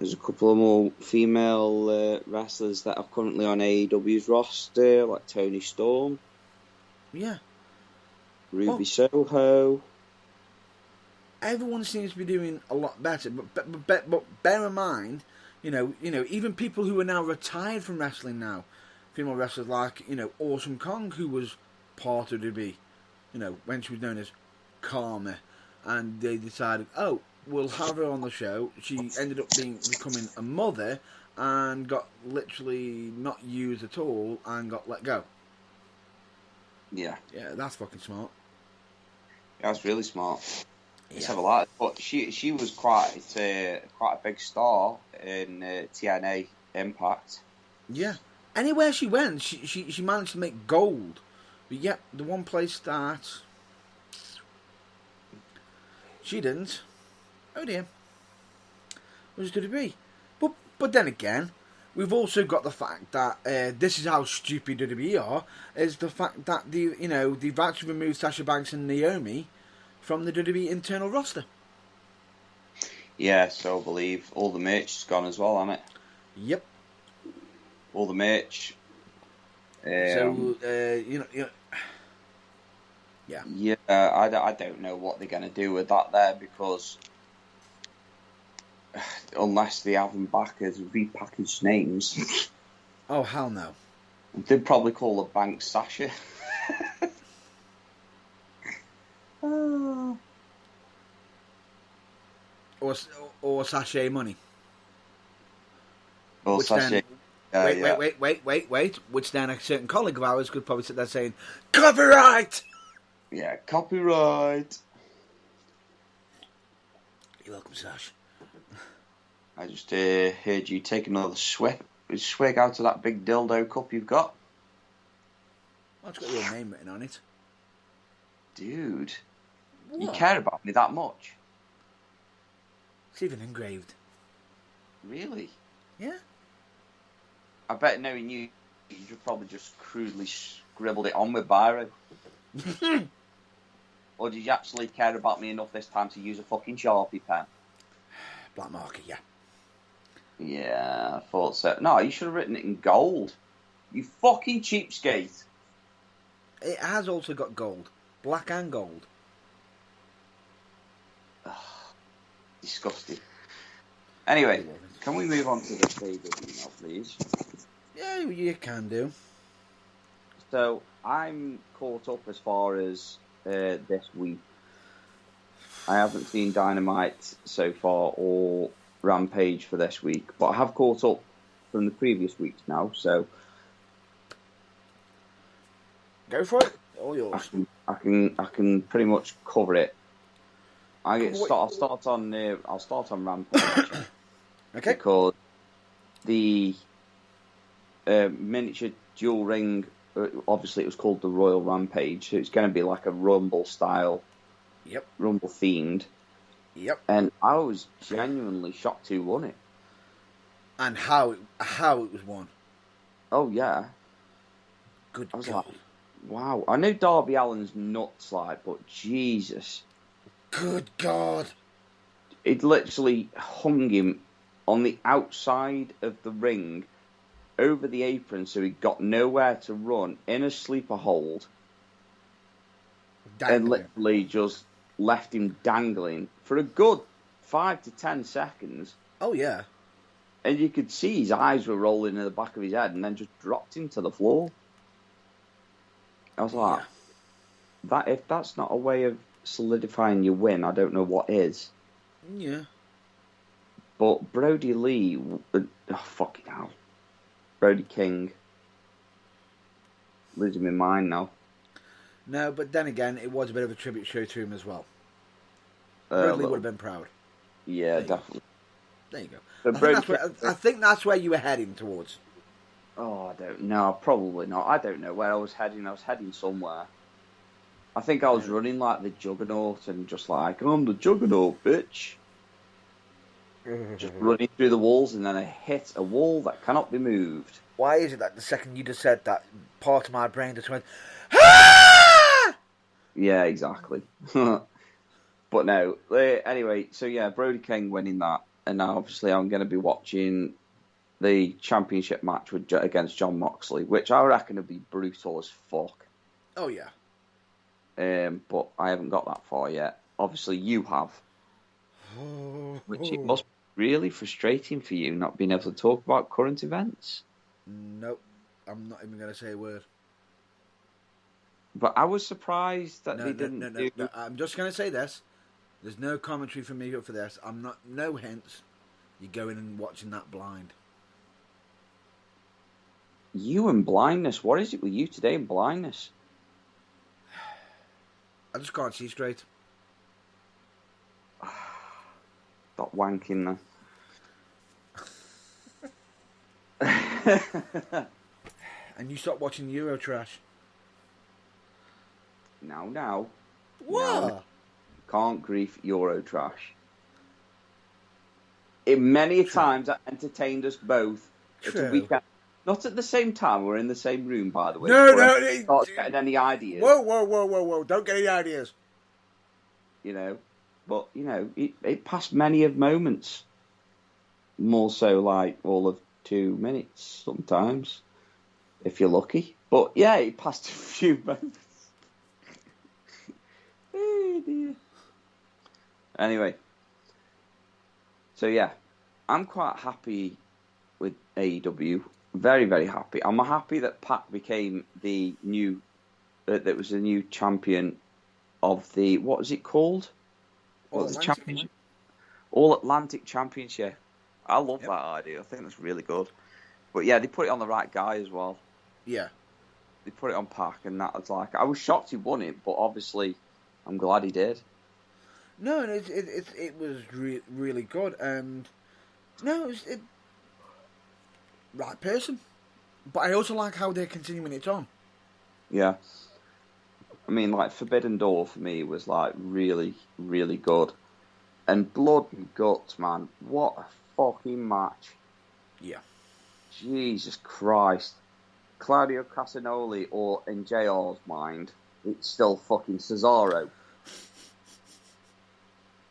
There's a couple of more female wrestlers that are currently on AEW's roster, like Toni Storm. Yeah. Ruby Soho. Everyone seems to be doing a lot better, but bear in mind, you know, even people who are now retired from wrestling now, female wrestlers like, Awesome Kong, who was part of WWE, when she was known as Karma, and they decided, oh, we'll have her on the show. She ended up becoming a mother and got literally not used at all and got let go. Yeah. Yeah, that's fucking smart. That's really smart. Yeah. Let's have a lot. But she was quite a big star in TNA Impact. Yeah. Anywhere she went, she managed to make gold. But yet, the one place that she didn't, oh dear, was WWE. But then again, we've also got the fact that this is how stupid WWE are, is the fact that they've actually removed Sasha Banks and Naomi from the WWE internal roster. Yeah, so I believe all the merch is gone as well, hasn't it? Yep. All the merch. Yeah. Yeah, I don't know what they're going to do with that there, because unless they have them back as repackaged names. Oh, hell no. They'd probably call the bank Sasha. Or Sasha Money. Or Which Sasha. then, wait. Which then a certain colleague of ours could probably sit there saying, copyright! Yeah, copyright. You're welcome, Sash. I just heard you take another swig out of that big dildo cup you've got. Oh, it's got your name written on it. Dude, What? you care about me that much? It's even engraved. Really? Yeah. I bet knowing you probably just crudely scribbled it on with biro. Or did you actually care about me enough this time to use a fucking Sharpie pen? Black marker, yeah. Yeah, I thought so. No, you should have written it in gold. You fucking cheapskate. It has also got gold. Black and gold. Disgusting. Anyway, can we move on to the favourite email, please? Yeah, you can do. So, I'm caught up as far as this week. I haven't seen Dynamite so far or Rampage for this week, but I have caught up from the previous weeks now, so Go for it. All yours. I can pretty much cover it. I'll start on Rampage. Okay. Because the miniature dual ring, obviously it was called the Royal Rampage, so it's going to be like a Rumble style. Yep. Rumble themed. Yep. And I was genuinely shocked who won it. And how it was won. Oh yeah. Good I was God. like, wow. I know Darby Allin's nuts, like, but Jesus. Good God. It literally hung him on the outside of the ring over the apron, so he got nowhere to run in a sleeper hold. Dangling. And literally just left him dangling for a good 5 to 10 seconds. Oh, yeah. And you could see his eyes were rolling in the back of his head, and then just dropped him to the floor. I was like, if that's not a way of solidifying your win, I don't know what is. Yeah. But Brody Lee, fucking hell. Brody King. Losing my mind now. No, but then again, it was a bit of a tribute show to him as well. Brody Lee would have been proud. Yeah, definitely. There you go. So I think that's where you were heading towards. Oh, I don't know. Probably not. I don't know where I was heading. I was heading somewhere. I think I was running like the Juggernaut and just like, I'm the Juggernaut, bitch. Just running through the walls, and then I hit a wall that cannot be moved. Why is it that the second you just said that, part of my brain just went, ah! Yeah, exactly. But no, anyway, so yeah, Brody King winning that, and now obviously I'm going to be watching the championship match against John Moxley, which I reckon would be brutal as fuck. Oh, yeah. But I haven't got that far yet. Obviously, you have. Which it must be really frustrating for you not being able to talk about current events. Nope. I'm not even going to say a word. But I was surprised that they didn't do... No. I'm just going to say this. There's no commentary from me for this. I'm not... No hints. You're going and watching that blind. You and blindness. What is it with you today and blindness? I just can't see straight. Stop wanking then. And you stop watching Eurotrash. Now. What? Now. Can't grief Eurotrash. It many times that entertained us both. True. It's a weekend. Not at the same time. We're in the same room, by the way. No. Start getting any ideas. Whoa. Don't get any ideas. You know. But, you know, it passed many of moments. More so like all of 2 minutes sometimes. If you're lucky. But, yeah, it passed a few moments. Oh, dear. Anyway. So, yeah. I'm quite happy with AEW. Very, very happy. I'm happy that Pac became the new... that was the new champion of the... What was it called? What's the championship? All Atlantic Championship. I love that idea. I think that's really good. But yeah, they put it on the right guy as well. Yeah. They put it on Pac, and that was like... I was shocked he won it, but obviously I'm glad he did. No, it was really good, and no, it right person. But I also like how they're continuing it on. Yeah. I mean, like, Forbidden Door for me was, like, really, really good. And Blood and Guts, man. What a fucking match. Yeah. Jesus Christ. Claudio Castagnoli, or in JR's mind, it's still fucking Cesaro.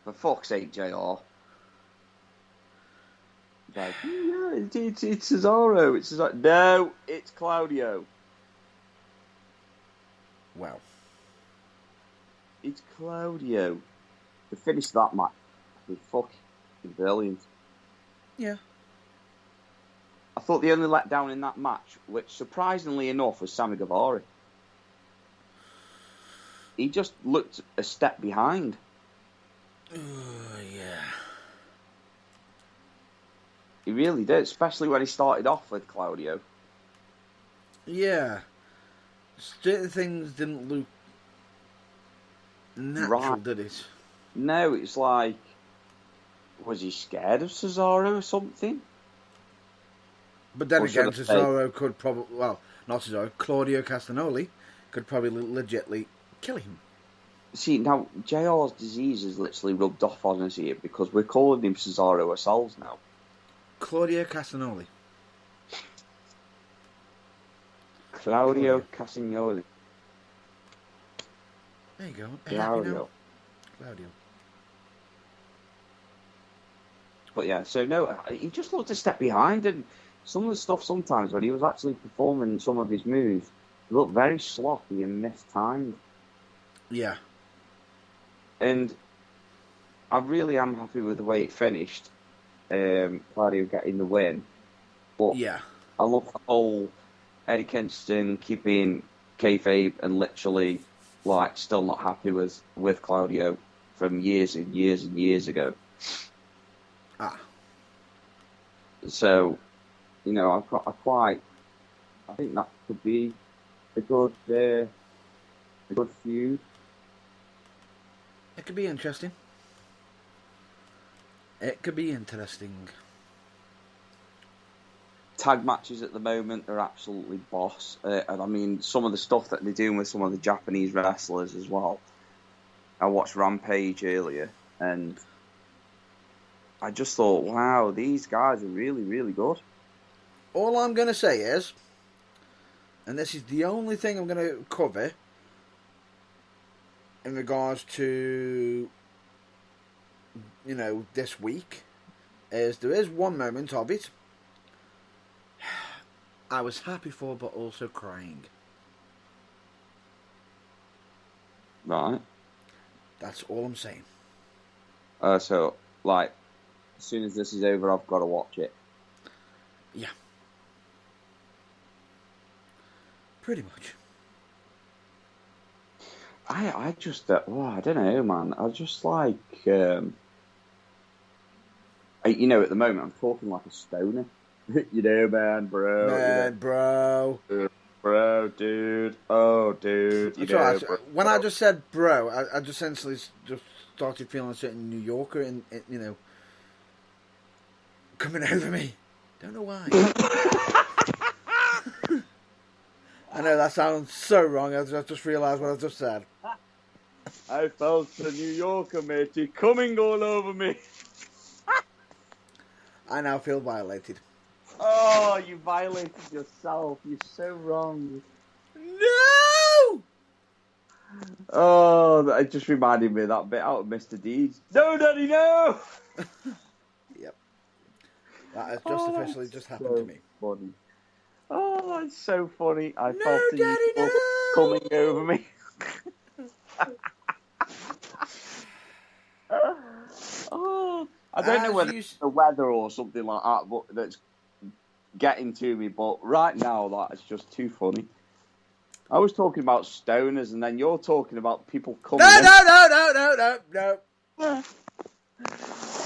For fuck's sake, JR. Like, yeah, it's Cesaro. It's Cesaro. No, it's Claudio. Wow. It's Claudio. To finish that match was fucking brilliant. Yeah. I thought the only letdown in that match, which surprisingly enough was Sammy Guevara. He just looked a step behind. Yeah. He really did, especially when he started off with Claudio. Yeah. Certain things didn't look natural, Right. did it? No, it's like, was he scared of Cesaro or something? But then Or should again, I say- Cesaro could probably, well, not Cesaro, Claudio Castagnoli could probably legitly kill him. See, now, JR's disease is literally rubbed off on us here because we're calling him Cesaro ourselves now. Claudio Castagnoli. Claudio Castagnoli. There you go. Happy Claudio. now? Claudio. But yeah, so no, he just looked a step behind, and some of the stuff sometimes when he was actually performing some of his moves, he looked very sloppy and mistimed. Yeah. And I really am happy with the way it finished. Claudio getting the win. But Yeah. I love the whole Eddie Kingston keeping kayfabe and literally like still not happy with Claudio from years and years and years ago. Ah. So, you know, I think that could be a good feud. It could be interesting. It could be interesting. Tag matches at the moment are absolutely boss. And I mean, some of the stuff that they're doing with some of the Japanese wrestlers as well. I watched Rampage earlier, and I just thought, wow, these guys are really, really good. All I'm going to say is, and this is the only thing I'm going to cover in regards to, you know, this week, is there is one moment of it I was happy for, but also crying. Right. That's all I'm saying. So, like, as soon as this is over, I've got to watch it. Yeah. Pretty much. I just, I don't know, man. I just like, you know, at the moment, I'm talking like a stoner. You know, man, bro. Man, bro. Bro, dude. Oh, dude. That's right. When I just said bro, I just essentially just started feeling a certain New Yorker, and you know, coming over me. Don't know why. I know that sounds so wrong. I just realised what I just said. I felt a New Yorker, matey, coming all over me. I now feel violated. Oh, you violated yourself. You're so wrong. No! Oh, that just reminded me of that bit out of Mr. Deeds. No, Daddy, no! Yep. That has just officially just happened to me. Funny. Oh, it's so funny. I No, felt the Daddy, New Yorker no! coming over me. Oh, I don't know whether it's the weather or something like that, but that's getting to me. But right now, that is just too funny. I was talking about stoners, and then you're talking about people coming. No.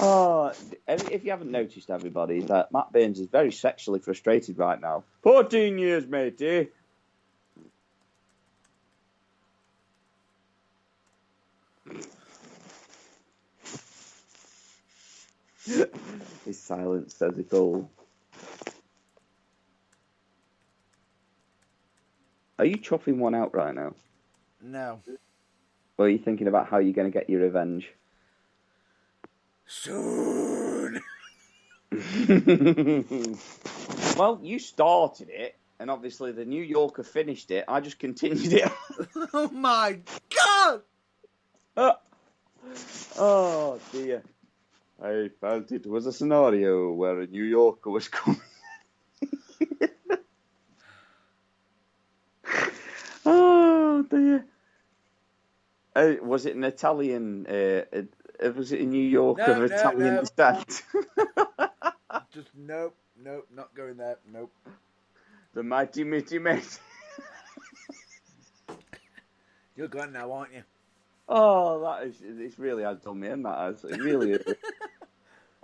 Oh, if you haven't noticed, everybody, that Matt Burns is very sexually frustrated right now. 14 years, matey. His silence says it all. Are you chopping one out right now? No. Or are you thinking about how you're going to get your revenge? Soon. Well, you started it, and obviously the New Yorker finished it. I just continued it. Oh my God! Oh dear. I felt it was a scenario where a New Yorker was coming. Oh dear. Was it an Italian? Was it a New Yorker of Italian descent? Just nope, not going there. Nope. The mighty. You're gone now, aren't you? Oh, it's really has done me in, that has. It really is.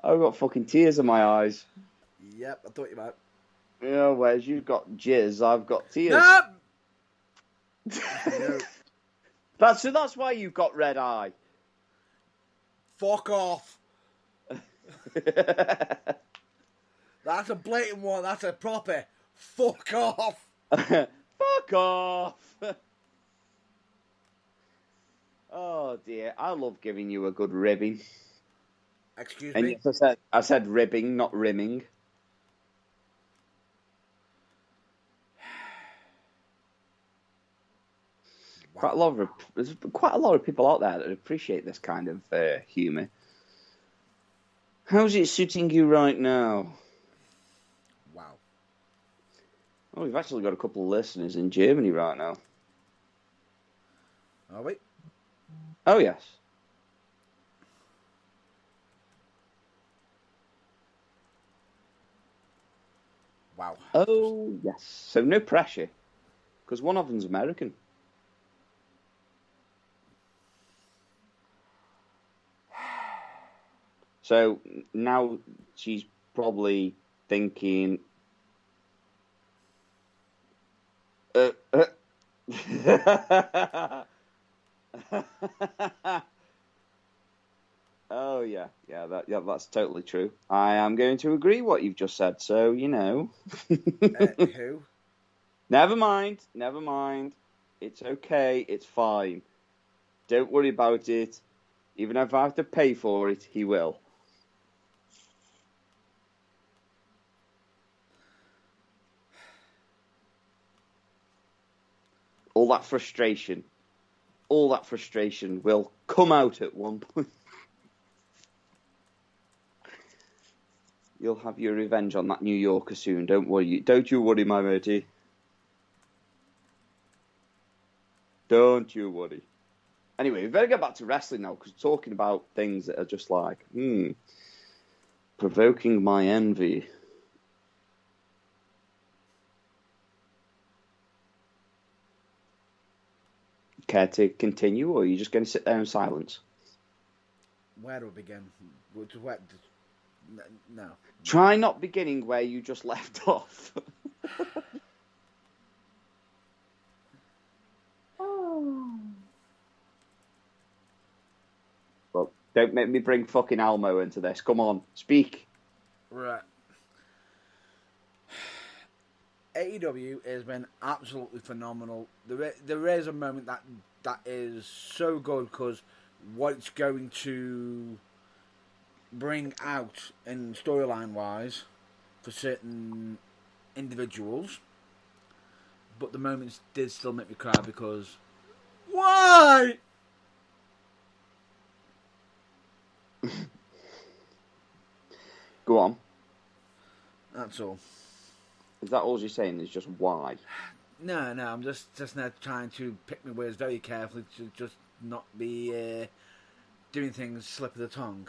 I've got fucking tears in my eyes. Yep, I thought you might. Yeah, whereas you've got jizz, I've got tears. No! That's why you've got red eye. Fuck off. That's a blatant one. That's a proper fuck off. Fuck off. Oh dear, I love giving you a good ribbing. Excuse And me? yes, I said ribbing, not rimming. Wow. There's quite a lot of people out there that appreciate this kind of humour. How's it suiting you right now? Wow. Oh, we've actually got a couple of listeners in Germany right now. Are we? Oh, yes. Wow. Oh, yes. So no pressure, because one of them's American. So now she's probably thinking, oh yeah, that's totally true. I am going to agree what you've just said. So Who? Never mind. It's okay. It's fine. Don't worry about it. Even if I have to pay for it, he will. All that frustration will come out at one point. You'll have your revenge on that New Yorker soon. Don't you worry, my matey. Don't you worry. Anyway, we better get back to wrestling now, because we're talking about things that are just like, provoking my envy. Care to continue, or are you just going to sit there in silence? Where do we begin? No. Try not beginning where you just left off. Well, don't make me bring fucking Almo into this. Come on, speak. Right. AEW has been absolutely phenomenal. There is a moment that is so good, because what it's going to bring out in storyline wise for certain individuals, but the moments did still make me cry, because why? Go on. That's all. Is that all you're saying? Is just why? No, I'm just now trying to pick my words very carefully to just not be doing things slip of the tongue.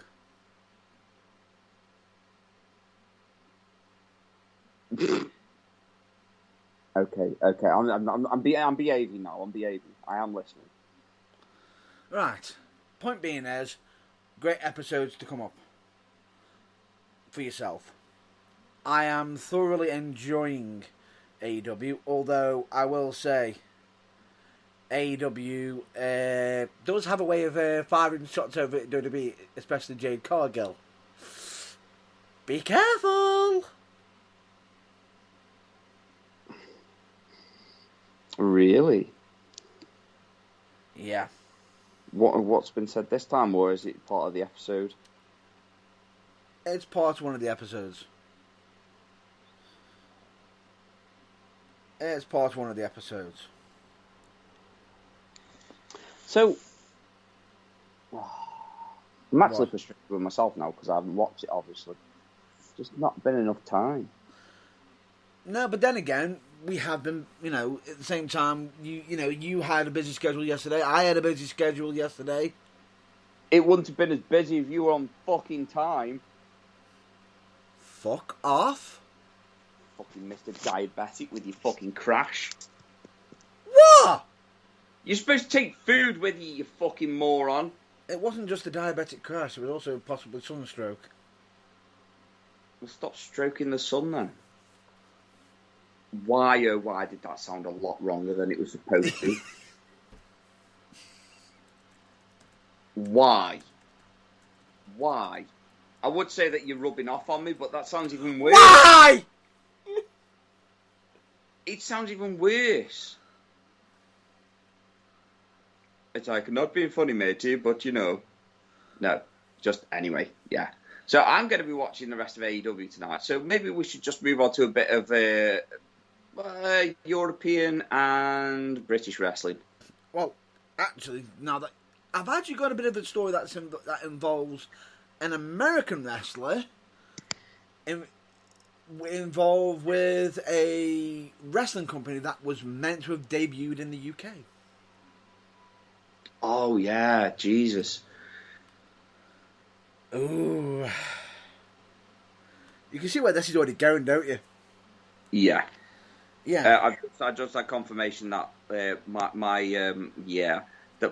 Okay. I'm behaving now. I'm behaving. I am listening. Right. Point being is, great episodes to come up for yourself. I am thoroughly enjoying AEW, although I will say AEW does have a way of firing shots over at WWE, especially Jade Cargill. Be careful! Really? Yeah. What's been said this time, or is it part of the episode? It's part of one of the episodes. It's part of one of the episodes. So, I'm actually What? frustrated with myself now because I haven't watched it, obviously. Just not been enough time. No, but then again, we have been, at the same time, you had a busy schedule yesterday, I had a busy schedule yesterday. It wouldn't have been as busy if you were on fucking time. Fuck off. Fucking Mr. Diabetic with your fucking crash. What? You're supposed to take food with you, you fucking moron. It wasn't just a diabetic crash, it was also possibly sunstroke. Well, stop stroking the sun then. Why, oh why did that sound a lot wronger than it was supposed to? Why? Why? I would say that you're rubbing off on me, but that sounds even worse. Why? It sounds even worse. It's like, not being funny, matey, but you know. No, just anyway, yeah. So I'm going to be watching the rest of AEW tonight. So maybe we should just move on to a bit of European and British wrestling. Well, actually, now that I've actually got a bit of a story that involves an American wrestler involved with a wrestling company that was meant to have debuted in the UK. Oh, yeah, Jesus. Ooh. You can see where this is already going, don't you? Yeah. Yeah. I just had confirmation that that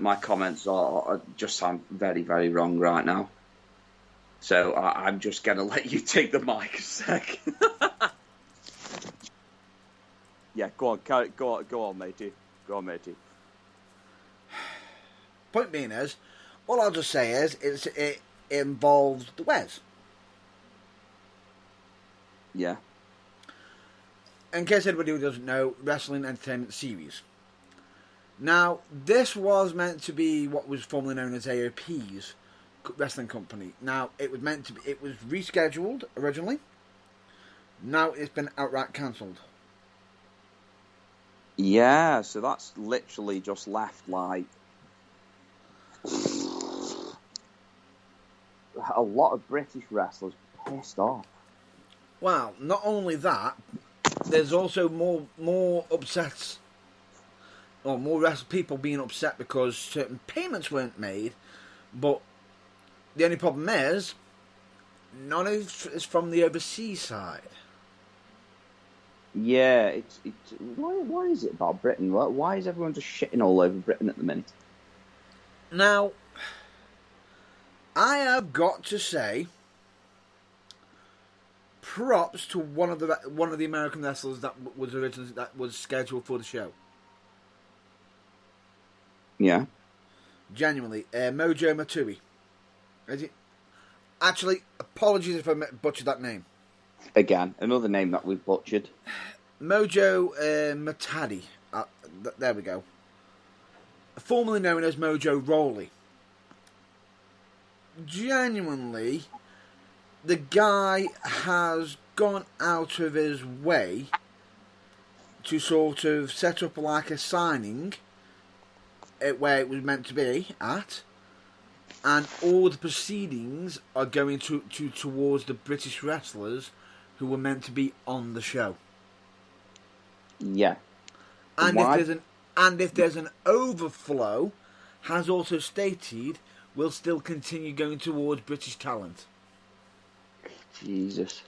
my comments are just sound very, very wrong right now. So I'm just going to let you take the mic a sec. Yeah, go on, matey. Go on, matey. Point being is, all I'll just say is, it involves the Wes. Yeah. In case anybody who doesn't know, Wrestling Entertainment Series. Now, this was meant to be what was formerly known as AOP's wrestling company. Now, it was rescheduled originally. Now it's been outright cancelled. Yeah, so that's literally just left like a lot of British wrestlers pissed off. Well, not only that, there's also more upsets, or more people being upset because certain payments weren't made. But the only problem is, none of it is from the overseas side. Yeah, it's why is it about Britain? Why is everyone just shitting all over Britain at the minute? Now, I have got to say, props to one of the American wrestlers that was scheduled for the show. Yeah. Genuinely, Mojo Matui. Is it? Actually, apologies if I butchered that name. Again, another name that we've butchered. Mojo Matadi. There we go. Formerly known as Mojo Rawley. Genuinely, the guy has gone out of his way to sort of set up like a signing where it was meant to be at, and all the proceedings are going towards the British wrestlers who were meant to be on the show. Yeah. And if there's an overflow, has also stated, will still continue going towards British talent. Jesus.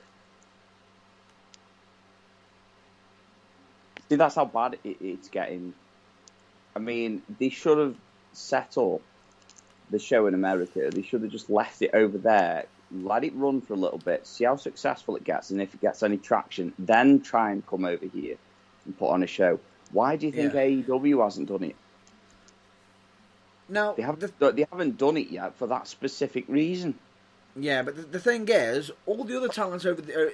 See, that's how bad it's getting. I mean, they should have set up the show in America. They should have just left it over there, let it run for a little bit, see how successful it gets, and if it gets any traction, then try and come over here and put on a show. Why do you think AEW hasn't done it? Now, they haven't done it yet for that specific reason. Yeah, but the thing is, all the other talents over there,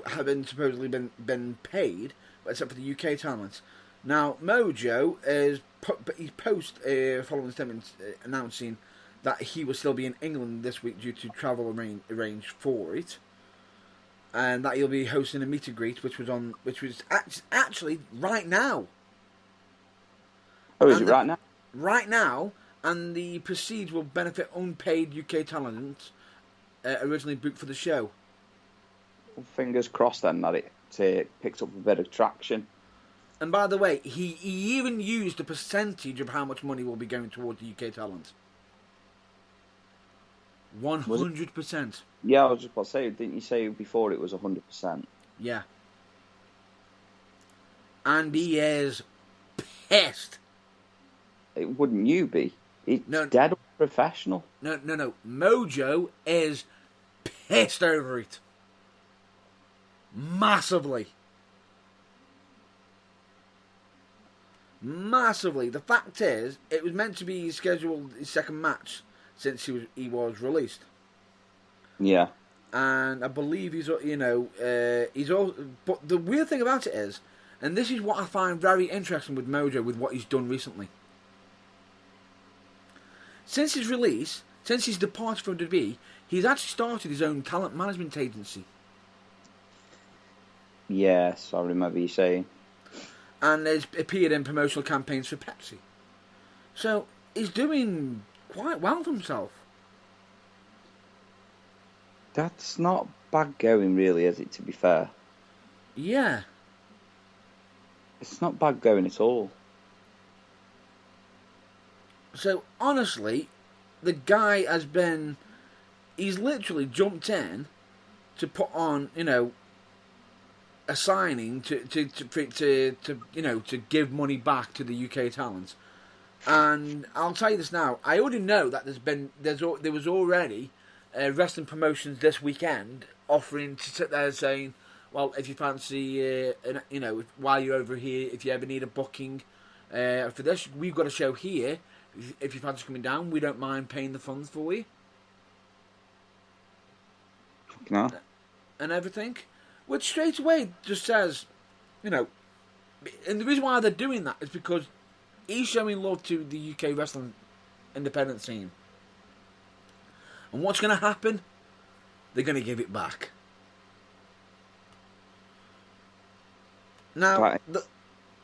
have been supposedly been paid, except for the UK talents. Now, Mojo he posted following the statement announcing that he will still be in England this week due to travel arranged for it, and that he'll be hosting a meet and greet, which was actually right now. Oh, is it right now? Right now, and the proceeds will benefit unpaid UK talent originally booked for the show. Well, fingers crossed then that it picks up a bit of traction. And by the way, he even used a percentage of how much money will be going towards the UK talent. 100%. Yeah, I was just about to say, didn't you say before it was 100%? Yeah. And he is pissed. Wouldn't you be? It's No. dead professional. No. Mojo is pissed over it. Massively. The fact is, it was meant to be scheduled his second match since he was released. Yeah. And I believe he's all. But the weird thing about it is, and this is what I find very interesting with Mojo, with what he's done recently. Since his release, since his departure from WWE, he's actually started his own talent management agency. Yes, I remember you saying. And has appeared in promotional campaigns for Pepsi. So he's doing quite well for himself. That's not bad going, really, is it, to be fair? Yeah. It's not bad going at all. So, honestly, the guy he's literally jumped in to put on, a signing to give money back to the UK talent. And I'll tell you this now, I already know that there was already wrestling promotions this weekend offering to sit there saying, well, if you fancy, while you're over here, if you ever need a booking for this, we've got a show here. If you fancy coming down, we don't mind paying the funds for you. No. And everything. Which straight away just says, and the reason why they're doing that is because he's showing love to the UK wrestling independent scene. And what's going to happen? They're going to give it back. Now,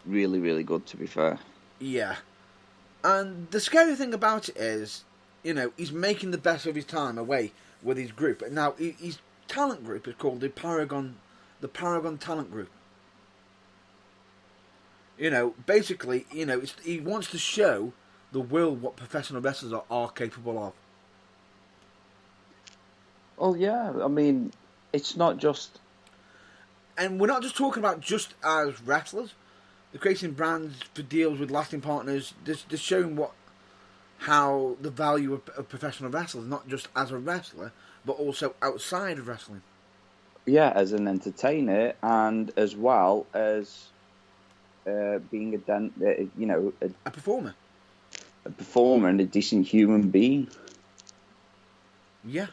really, really good, to be fair. Yeah. And the scary thing about it is, he's making the best of his time away with his group. And now, his talent group is called the Paragon Talent Group. Basically, he wants to show the world what professional wrestlers are capable of. Oh, yeah. I mean, it's not just... And we're not just talking about just as wrestlers. They're creating brands for deals with lasting partners. They're showing how the value of professional wrestlers, not just as a wrestler, but also outside of wrestling. Yeah, as an entertainer, and as well as being a performer. A performer and a decent human being. Yeah.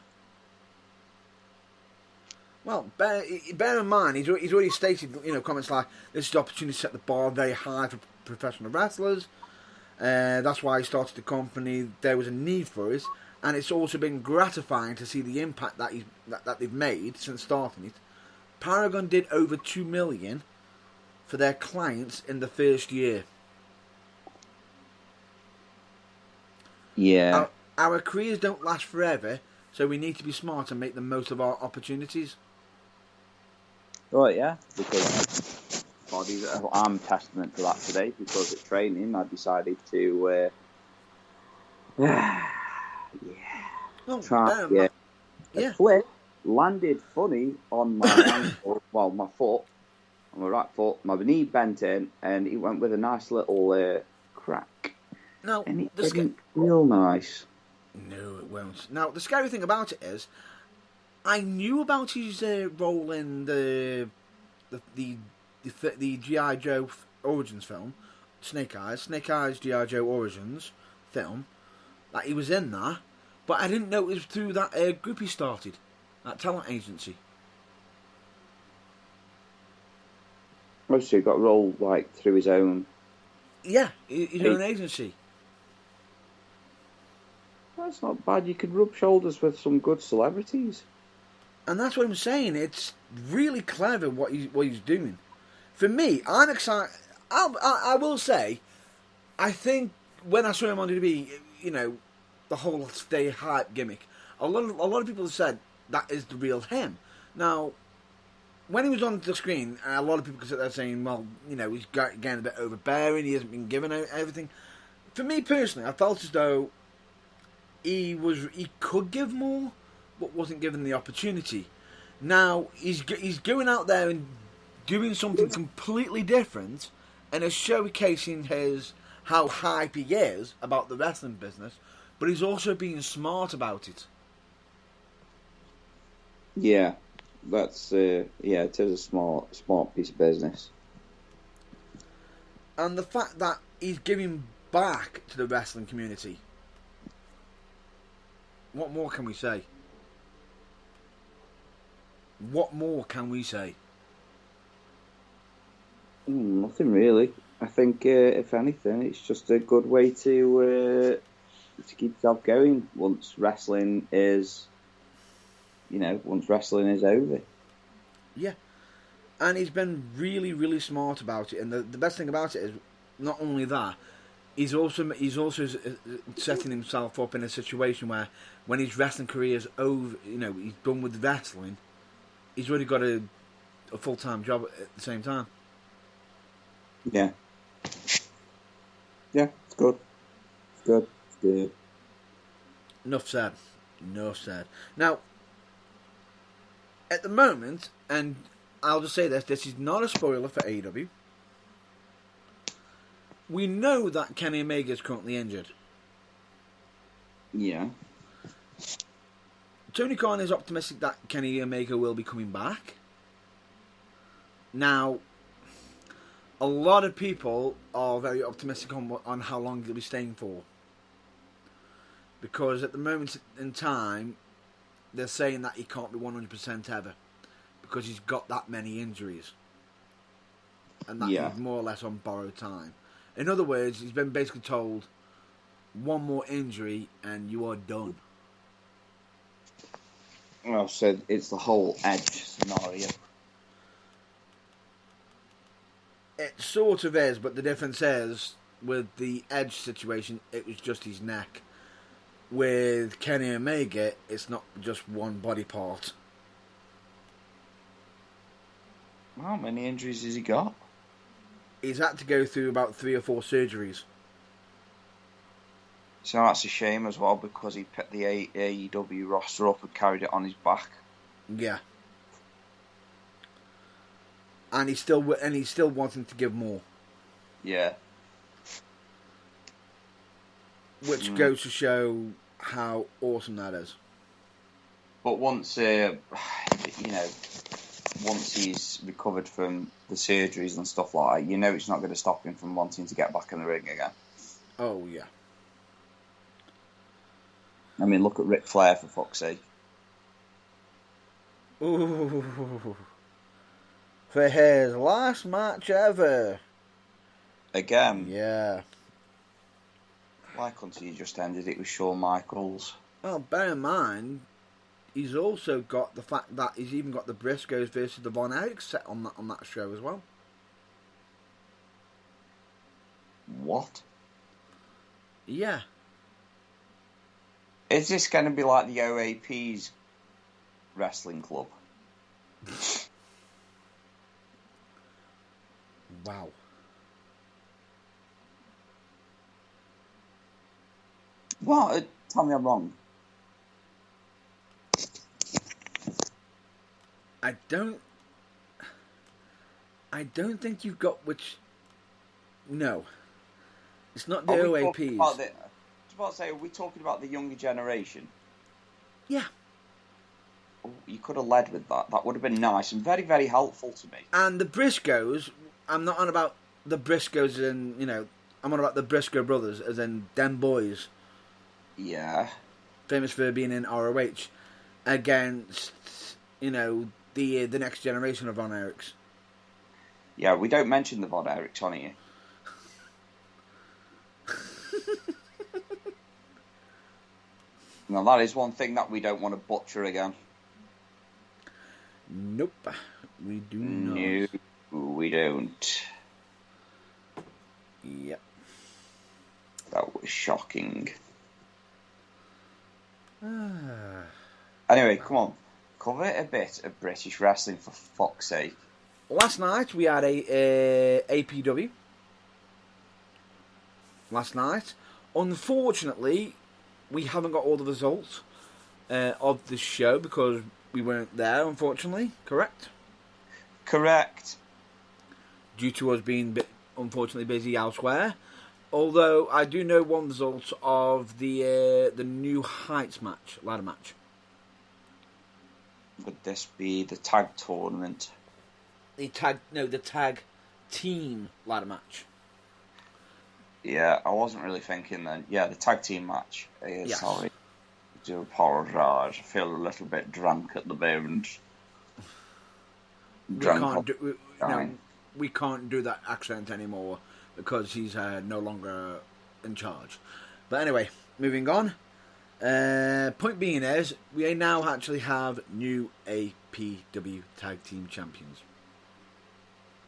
Well, bear in mind, he's already stated, comments like, this is the opportunity to set the bar very high for professional wrestlers. That's why he started the company. There was a need for it. And it's also been gratifying to see the impact that they've made since starting it. Paragon did over $2 million for their clients in the first year. Yeah. Our careers don't last forever, so we need to be smart and make the most of our opportunities. Right, yeah, because I'm testament to that today, because at training I decided to flip landed funny on my ankle, well, my foot, on my right foot, my knee bent in, and it went with a nice little crack. No, and it didn't feel nice. No, it won't. Now, the scary thing about it is, I knew about his role in the G.I. Joe Origins film, Snake Eyes G.I. Joe Origins film, that he was in that, but I didn't know it was through that group he started, that talent agency. Mostly got rolled through his own. Yeah, his own agency. That's not bad. You could rub shoulders with some good celebrities. And that's what I'm saying. It's really clever what he's doing. For me, I'm excited. I will say, I think when I saw him on TV, the whole stay hype gimmick, a lot of people have said that is the real him. Now, when he was on the screen, a lot of people could sit there saying, well, he's getting a bit overbearing, he hasn't been given everything. For me personally, I felt as though he could give more, but wasn't given the opportunity. Now, he's going out there and doing something completely different, and is showcasing his how hype he is about the wrestling business, but he's also being smart about it. Yeah, that's it is a smart piece of business. And the fact that he's giving back to the wrestling community. What more can we say? What more can we say? Nothing really. I think, if anything, it's just a good way to keep yourself going once wrestling is over. Yeah. And he's been really, really smart about it. And the best thing about it is, not only that, he's also setting himself up in a situation where, when his wrestling career is over, he's done with wrestling, he's already got a full-time job at the same time. Yeah. Yeah, it's good. It's good. Enough said. Now, at the moment, and I'll just say this is not a spoiler for AEW. We know that Kenny Omega is currently injured. Yeah. Tony Khan is optimistic that Kenny Omega will be coming back. Now, a lot of people are very optimistic on how long he'll be staying for. Because at the moment in time, they're saying that he can't be 100% ever. Because he's got that many injuries. And that he's more or less on borrowed time. In other words, he's been basically told, one more injury and you are done. Well, so it's the whole Edge scenario. It sort of is, but the difference is, with the Edge situation, it was just his neck. With Kenny Omega, it's not just one body part. How many injuries has he got? He's had to go through about 3 or 4 surgeries. So that's a shame as well, because he picked the AEW roster up and carried it on his back. Yeah. And he's still wanting to give more. Yeah. Which goes to show how awesome that is. But once he's recovered from the surgeries and stuff like that, it's not going to stop him from wanting to get back in the ring again. Oh, yeah. I mean, look at Ric Flair, for fuck's sake. Ooh. For his last match ever. Again? Yeah. Why couldn't he just ended it with Shawn Michaels? Well, bear in mind, he's also got the fact that he's even got the Briscoes versus the Von Erichs set on that show as well. What? Yeah. Is this going to be like the OAP's wrestling club? Wow. What? Tell me I'm wrong. I don't think you've got which. No, it's not the OAPs. I was about to say, are we talking about the younger generation? Yeah. Oh, you could have led with that. That would have been nice and very, very helpful to me. And the Briscoes, I'm not on about the Briscoes and, I'm on about the Briscoe brothers, as in them boys. Yeah. Famous for being in ROH against, the next generation of Von Erichs. Yeah, we don't mention the Von Erichs on here. Now, that is one thing that we don't want to butcher again. Nope, we do not. No, we don't. Yep. That was shocking. Anyway, come on. Cover a bit of British wrestling, for fuck's sake. Last night we had a APW. Last night. Unfortunately, we haven't got all the results of the show because we weren't there, unfortunately. Correct? Correct. Due to us being unfortunately busy elsewhere. Although I do know one result of the New Heights match, ladder match. Would this be the tag tournament? The tag team ladder match. Yeah, I wasn't really thinking then. Yeah, the tag team match. Yes. Sorry. I do apologise. I feel a little bit drunk at the moment. We can't do that accent anymore because he's no longer in charge. But anyway, moving on. Point being is, we now actually have new APW Tag Team Champions.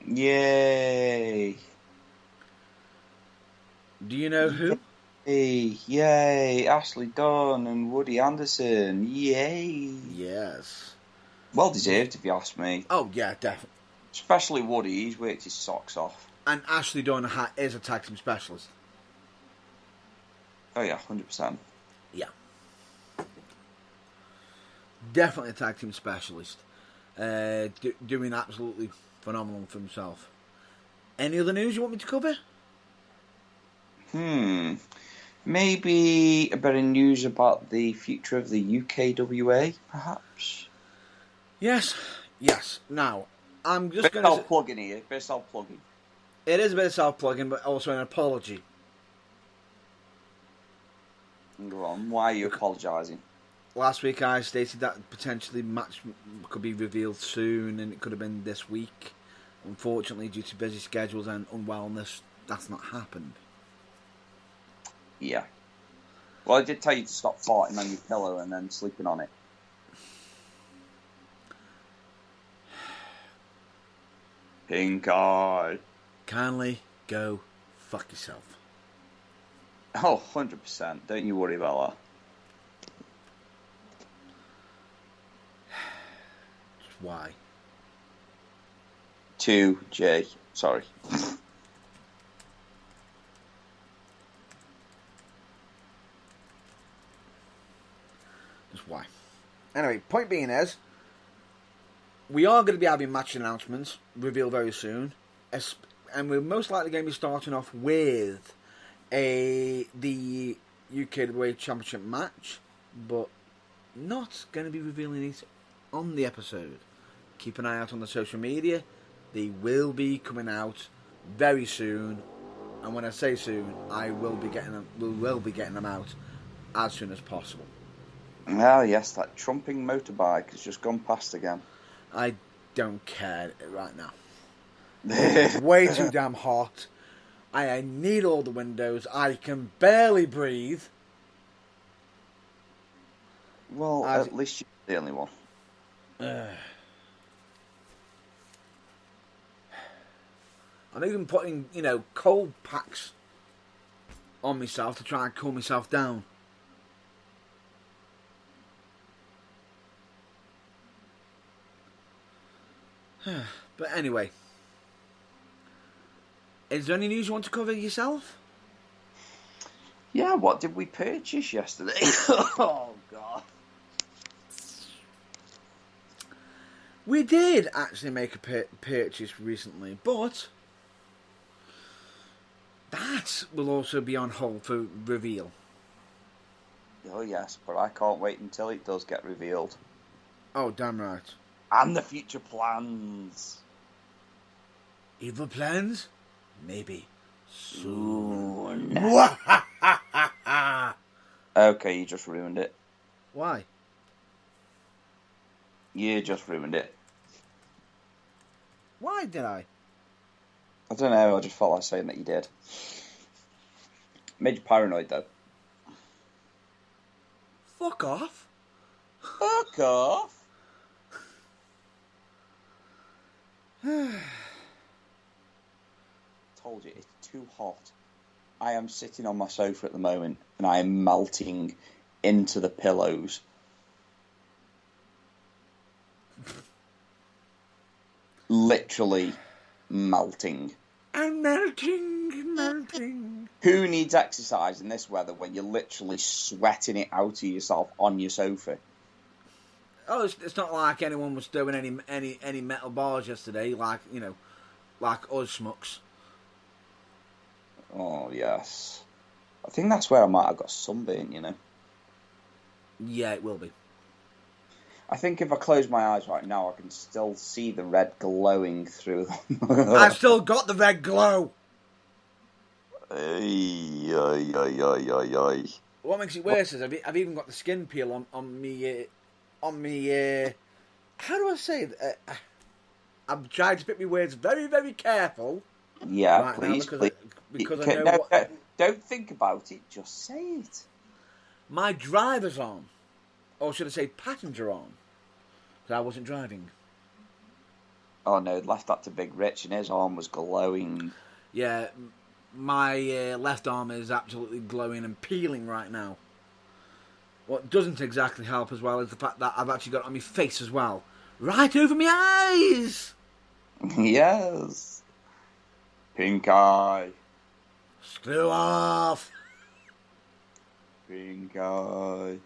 Yay! Do you know who? Yay! Ashley Dunn and Woody Anderson. Yay! Yes. Well deserved, if you ask me. Oh, yeah, definitely. Especially Woody, he's worked his socks off. And Ashley Dunn is a tag team specialist. Oh yeah, 100%. Yeah. Definitely a tag team specialist. Doing absolutely phenomenal for himself. Any other news you want me to cover? Maybe a bit of news about the future of the UKWA, perhaps? Yes. Now, I'm just Bit going to... self-plugging here, bit self-plugging. It is a bit of self-plugging, but also an apology. Go on, why are you apologising? Last week I stated that potentially match could be revealed soon, and it could have been this week. Unfortunately, due to busy schedules and unwellness, that's not happened. Yeah. Well, I did tell you to stop farting on your pillow and then sleeping on it. Pink eye. Kindly go fuck yourself. Oh, 100%. Don't you worry about that. Why? 2J. Sorry. Just why? Anyway, point being is, we are going to be having match announcements revealed very soon, and we're most likely going to be starting off with the UKWA Championship match, but not going to be revealing it on the episode. Keep an eye out on the social media. They will be coming out very soon, and when I say soon, I will be getting them. We will be getting them out as soon as possible. Ah, yes, that trumping motorbike has just gone past again. I don't care right now. It's way too damn hot. I need all the windows. I can barely breathe. Well, at least you're the only one. I'm even putting, cold packs on myself to try and cool myself down. But anyway, is there any news you want to cover yourself? Yeah, what did we purchase yesterday? Oh, God. We did actually make a purchase recently, but that will also be on hold for reveal. Oh, yes, but I can't wait until it does get revealed. Oh, damn right. And the future plans. Evil plans? Maybe. Soon. Okay, you just ruined it. Why? You just ruined it. Why did I? I don't know, I just felt like saying that you did. Made you paranoid, though. Fuck off. Fuck off. Told you, it's too hot. I am sitting on my sofa at the moment, and I am melting into the pillows. Literally melting. I'm melting. Who needs exercise in this weather when you're literally sweating it out of yourself on your sofa? Oh, it's not like anyone was doing any metal bars yesterday, like us schmucks. Oh, yes. I think that's where I might have got sunburn, you know. Yeah, it will be. I think if I close my eyes right now, I can still see the red glowing through them. I've still got the red glow. Ay, ay, ay, ay, ay, ay. What makes it worse is I've even got the skin peel on me. How do I say it? I'm trying to pick my words very, very careful. Yeah, right please, now please. because I know what Don't think about it, just say it. my driver's arm, or should I say passenger arm, because I wasn't driving. Oh no, left that to Big Rich and his arm was glowing. Yeah, my left arm is absolutely glowing and peeling right now. What doesn't exactly help as well is the fact that I've actually got it on my face as well. Right over my eyes! Yes. Pink eye. Screw off! Pink eye.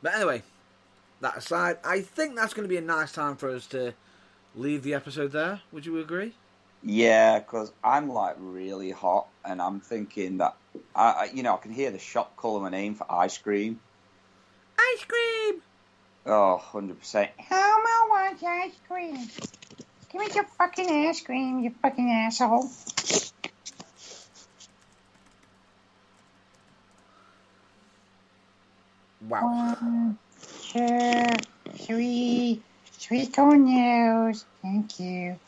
But anyway, that aside, I think that's going to be a nice time for us to leave the episode there. Would you agree? Yeah, because I'm like really hot, and I'm thinking that I can hear the shop calling my name for ice cream. Ice cream! Oh, 100%. Elmo wants ice cream. Give me your fucking ice cream, you fucking asshole. Wow. 1, 2, 3. Sweet corn nose. Thank you.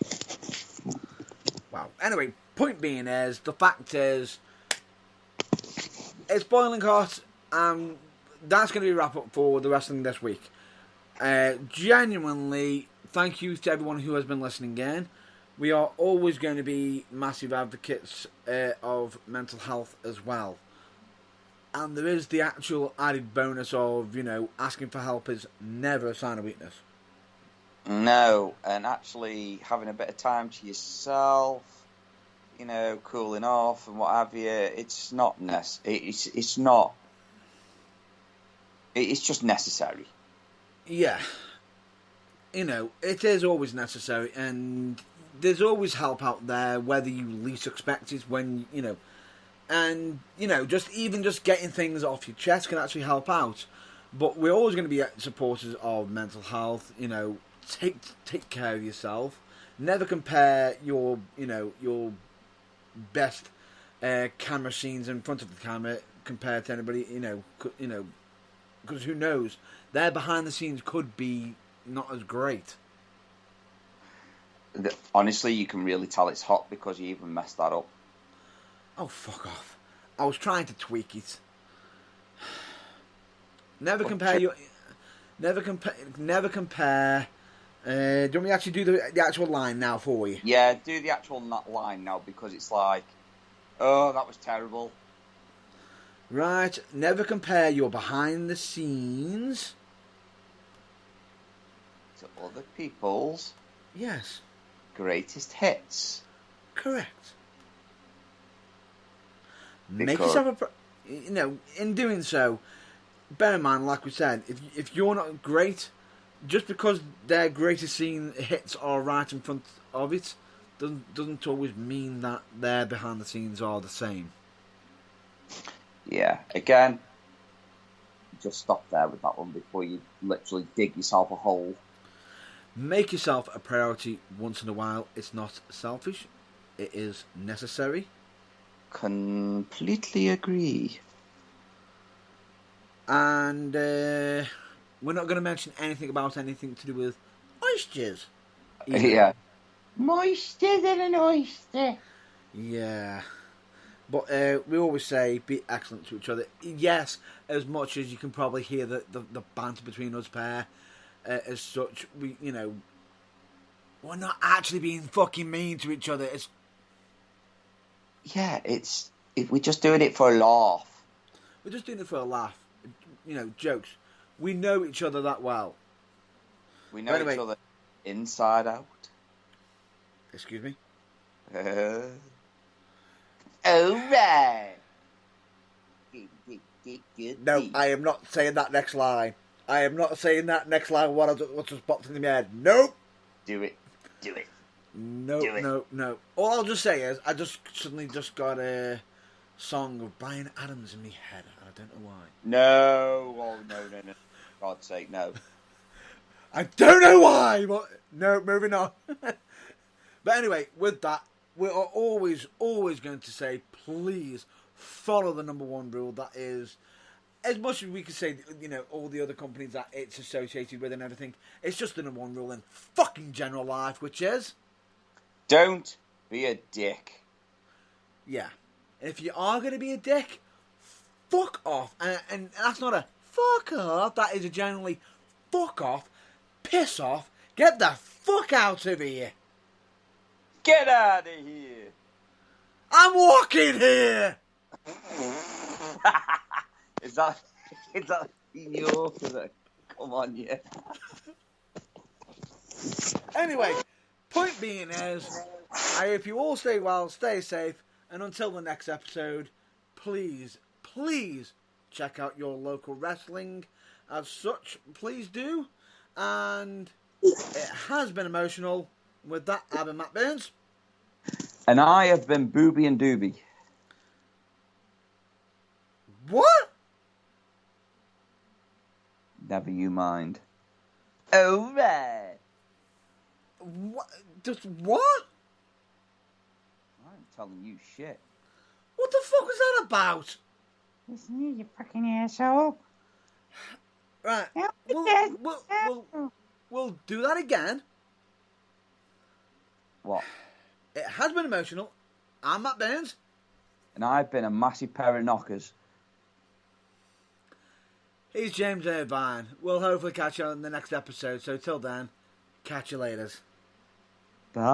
Wow. Anyway, point being is, the fact is, it's boiling hot, and that's going to be a wrap up for the wrestling this week. Genuinely, thank you to everyone who has been listening in. We are always going to be massive advocates of mental health as well. And there is the actual added bonus of, asking for help is never a sign of weakness. No, and actually having a bit of time to yourself, cooling off and what have you, it's not it's not. It's just necessary. Yeah. It is always necessary, and there's always help out there, whether you least expect it, when, and, just getting things off your chest can actually help out. But we're always going to be supporters of mental health, take care of yourself. Never compare your best camera scenes in front of the camera compared to anybody, because who knows, their behind the scenes could be not as great. Honestly, you can really tell it's hot because you even messed that up. Oh, fuck off. I was trying to tweak it. Never compare. Do you want me to actually do the actual line now for you? Yeah, do the actual line now, because it's like, oh, that was terrible. Right, never compare your behind the scenes to other people's yes greatest hits. Correct. Because... Make yourself in doing so, bear in mind, like we said, if you're not great, just because their greatest scene hits are right in front of it, doesn't always mean that their behind the scenes are the same. Yeah, again, just stop there with that one before you literally dig yourself a hole. Make yourself a priority once in a while. It's not selfish. It is necessary. Completely agree. And we're not going to mention anything about anything to do with oysters. Either. Yeah. Moister than an oyster. Yeah. But we always say be excellent to each other. Yes, as much as you can probably hear the banter between us pair, as such, we're not actually being fucking mean to each other. We're just doing it for a laugh. We're just doing it for a laugh. Jokes. We know each other that well. We know each other inside out. Excuse me? Alright. No, I am not saying that next line. I am not saying that next line. What just popped into my head. Nope. Do it. Do it. No, Do it. no. All I'll just say is I just suddenly just got a song of Bryan Adams in my head. I don't know why. No. Oh, no. For God's sake, no. I don't know why, but no, moving on. But anyway, with that, we are always going to say, please follow the number one rule. That is, as much as we can say, all the other companies that it's associated with and everything, it's just the number one rule in fucking general life, which is... Don't be a dick. Yeah. If you are going to be a dick, fuck off. And that's not a fuck off, that is a generally fuck off, piss off, get the fuck out of here. Get out of here. I'm walking here. Is that in your... Come on, yeah. Anyway, point being is, I hope you all stay well, stay safe, and until the next episode, please check out your local wrestling. As such, please do. And it has been emotional. With that, I've been Matt Burns. And I have been Booby and Doobie. What? Never you mind. All right. What? Just what? I'm telling you shit. What the fuck was that about? It's me, you fucking asshole. Right. We'll do that again. What? It has been emotional. I'm Matt Burns. And I've been a massive pair of knockers. He's James Irvine. We'll hopefully catch you on the next episode. So till then, catch you later. Bye.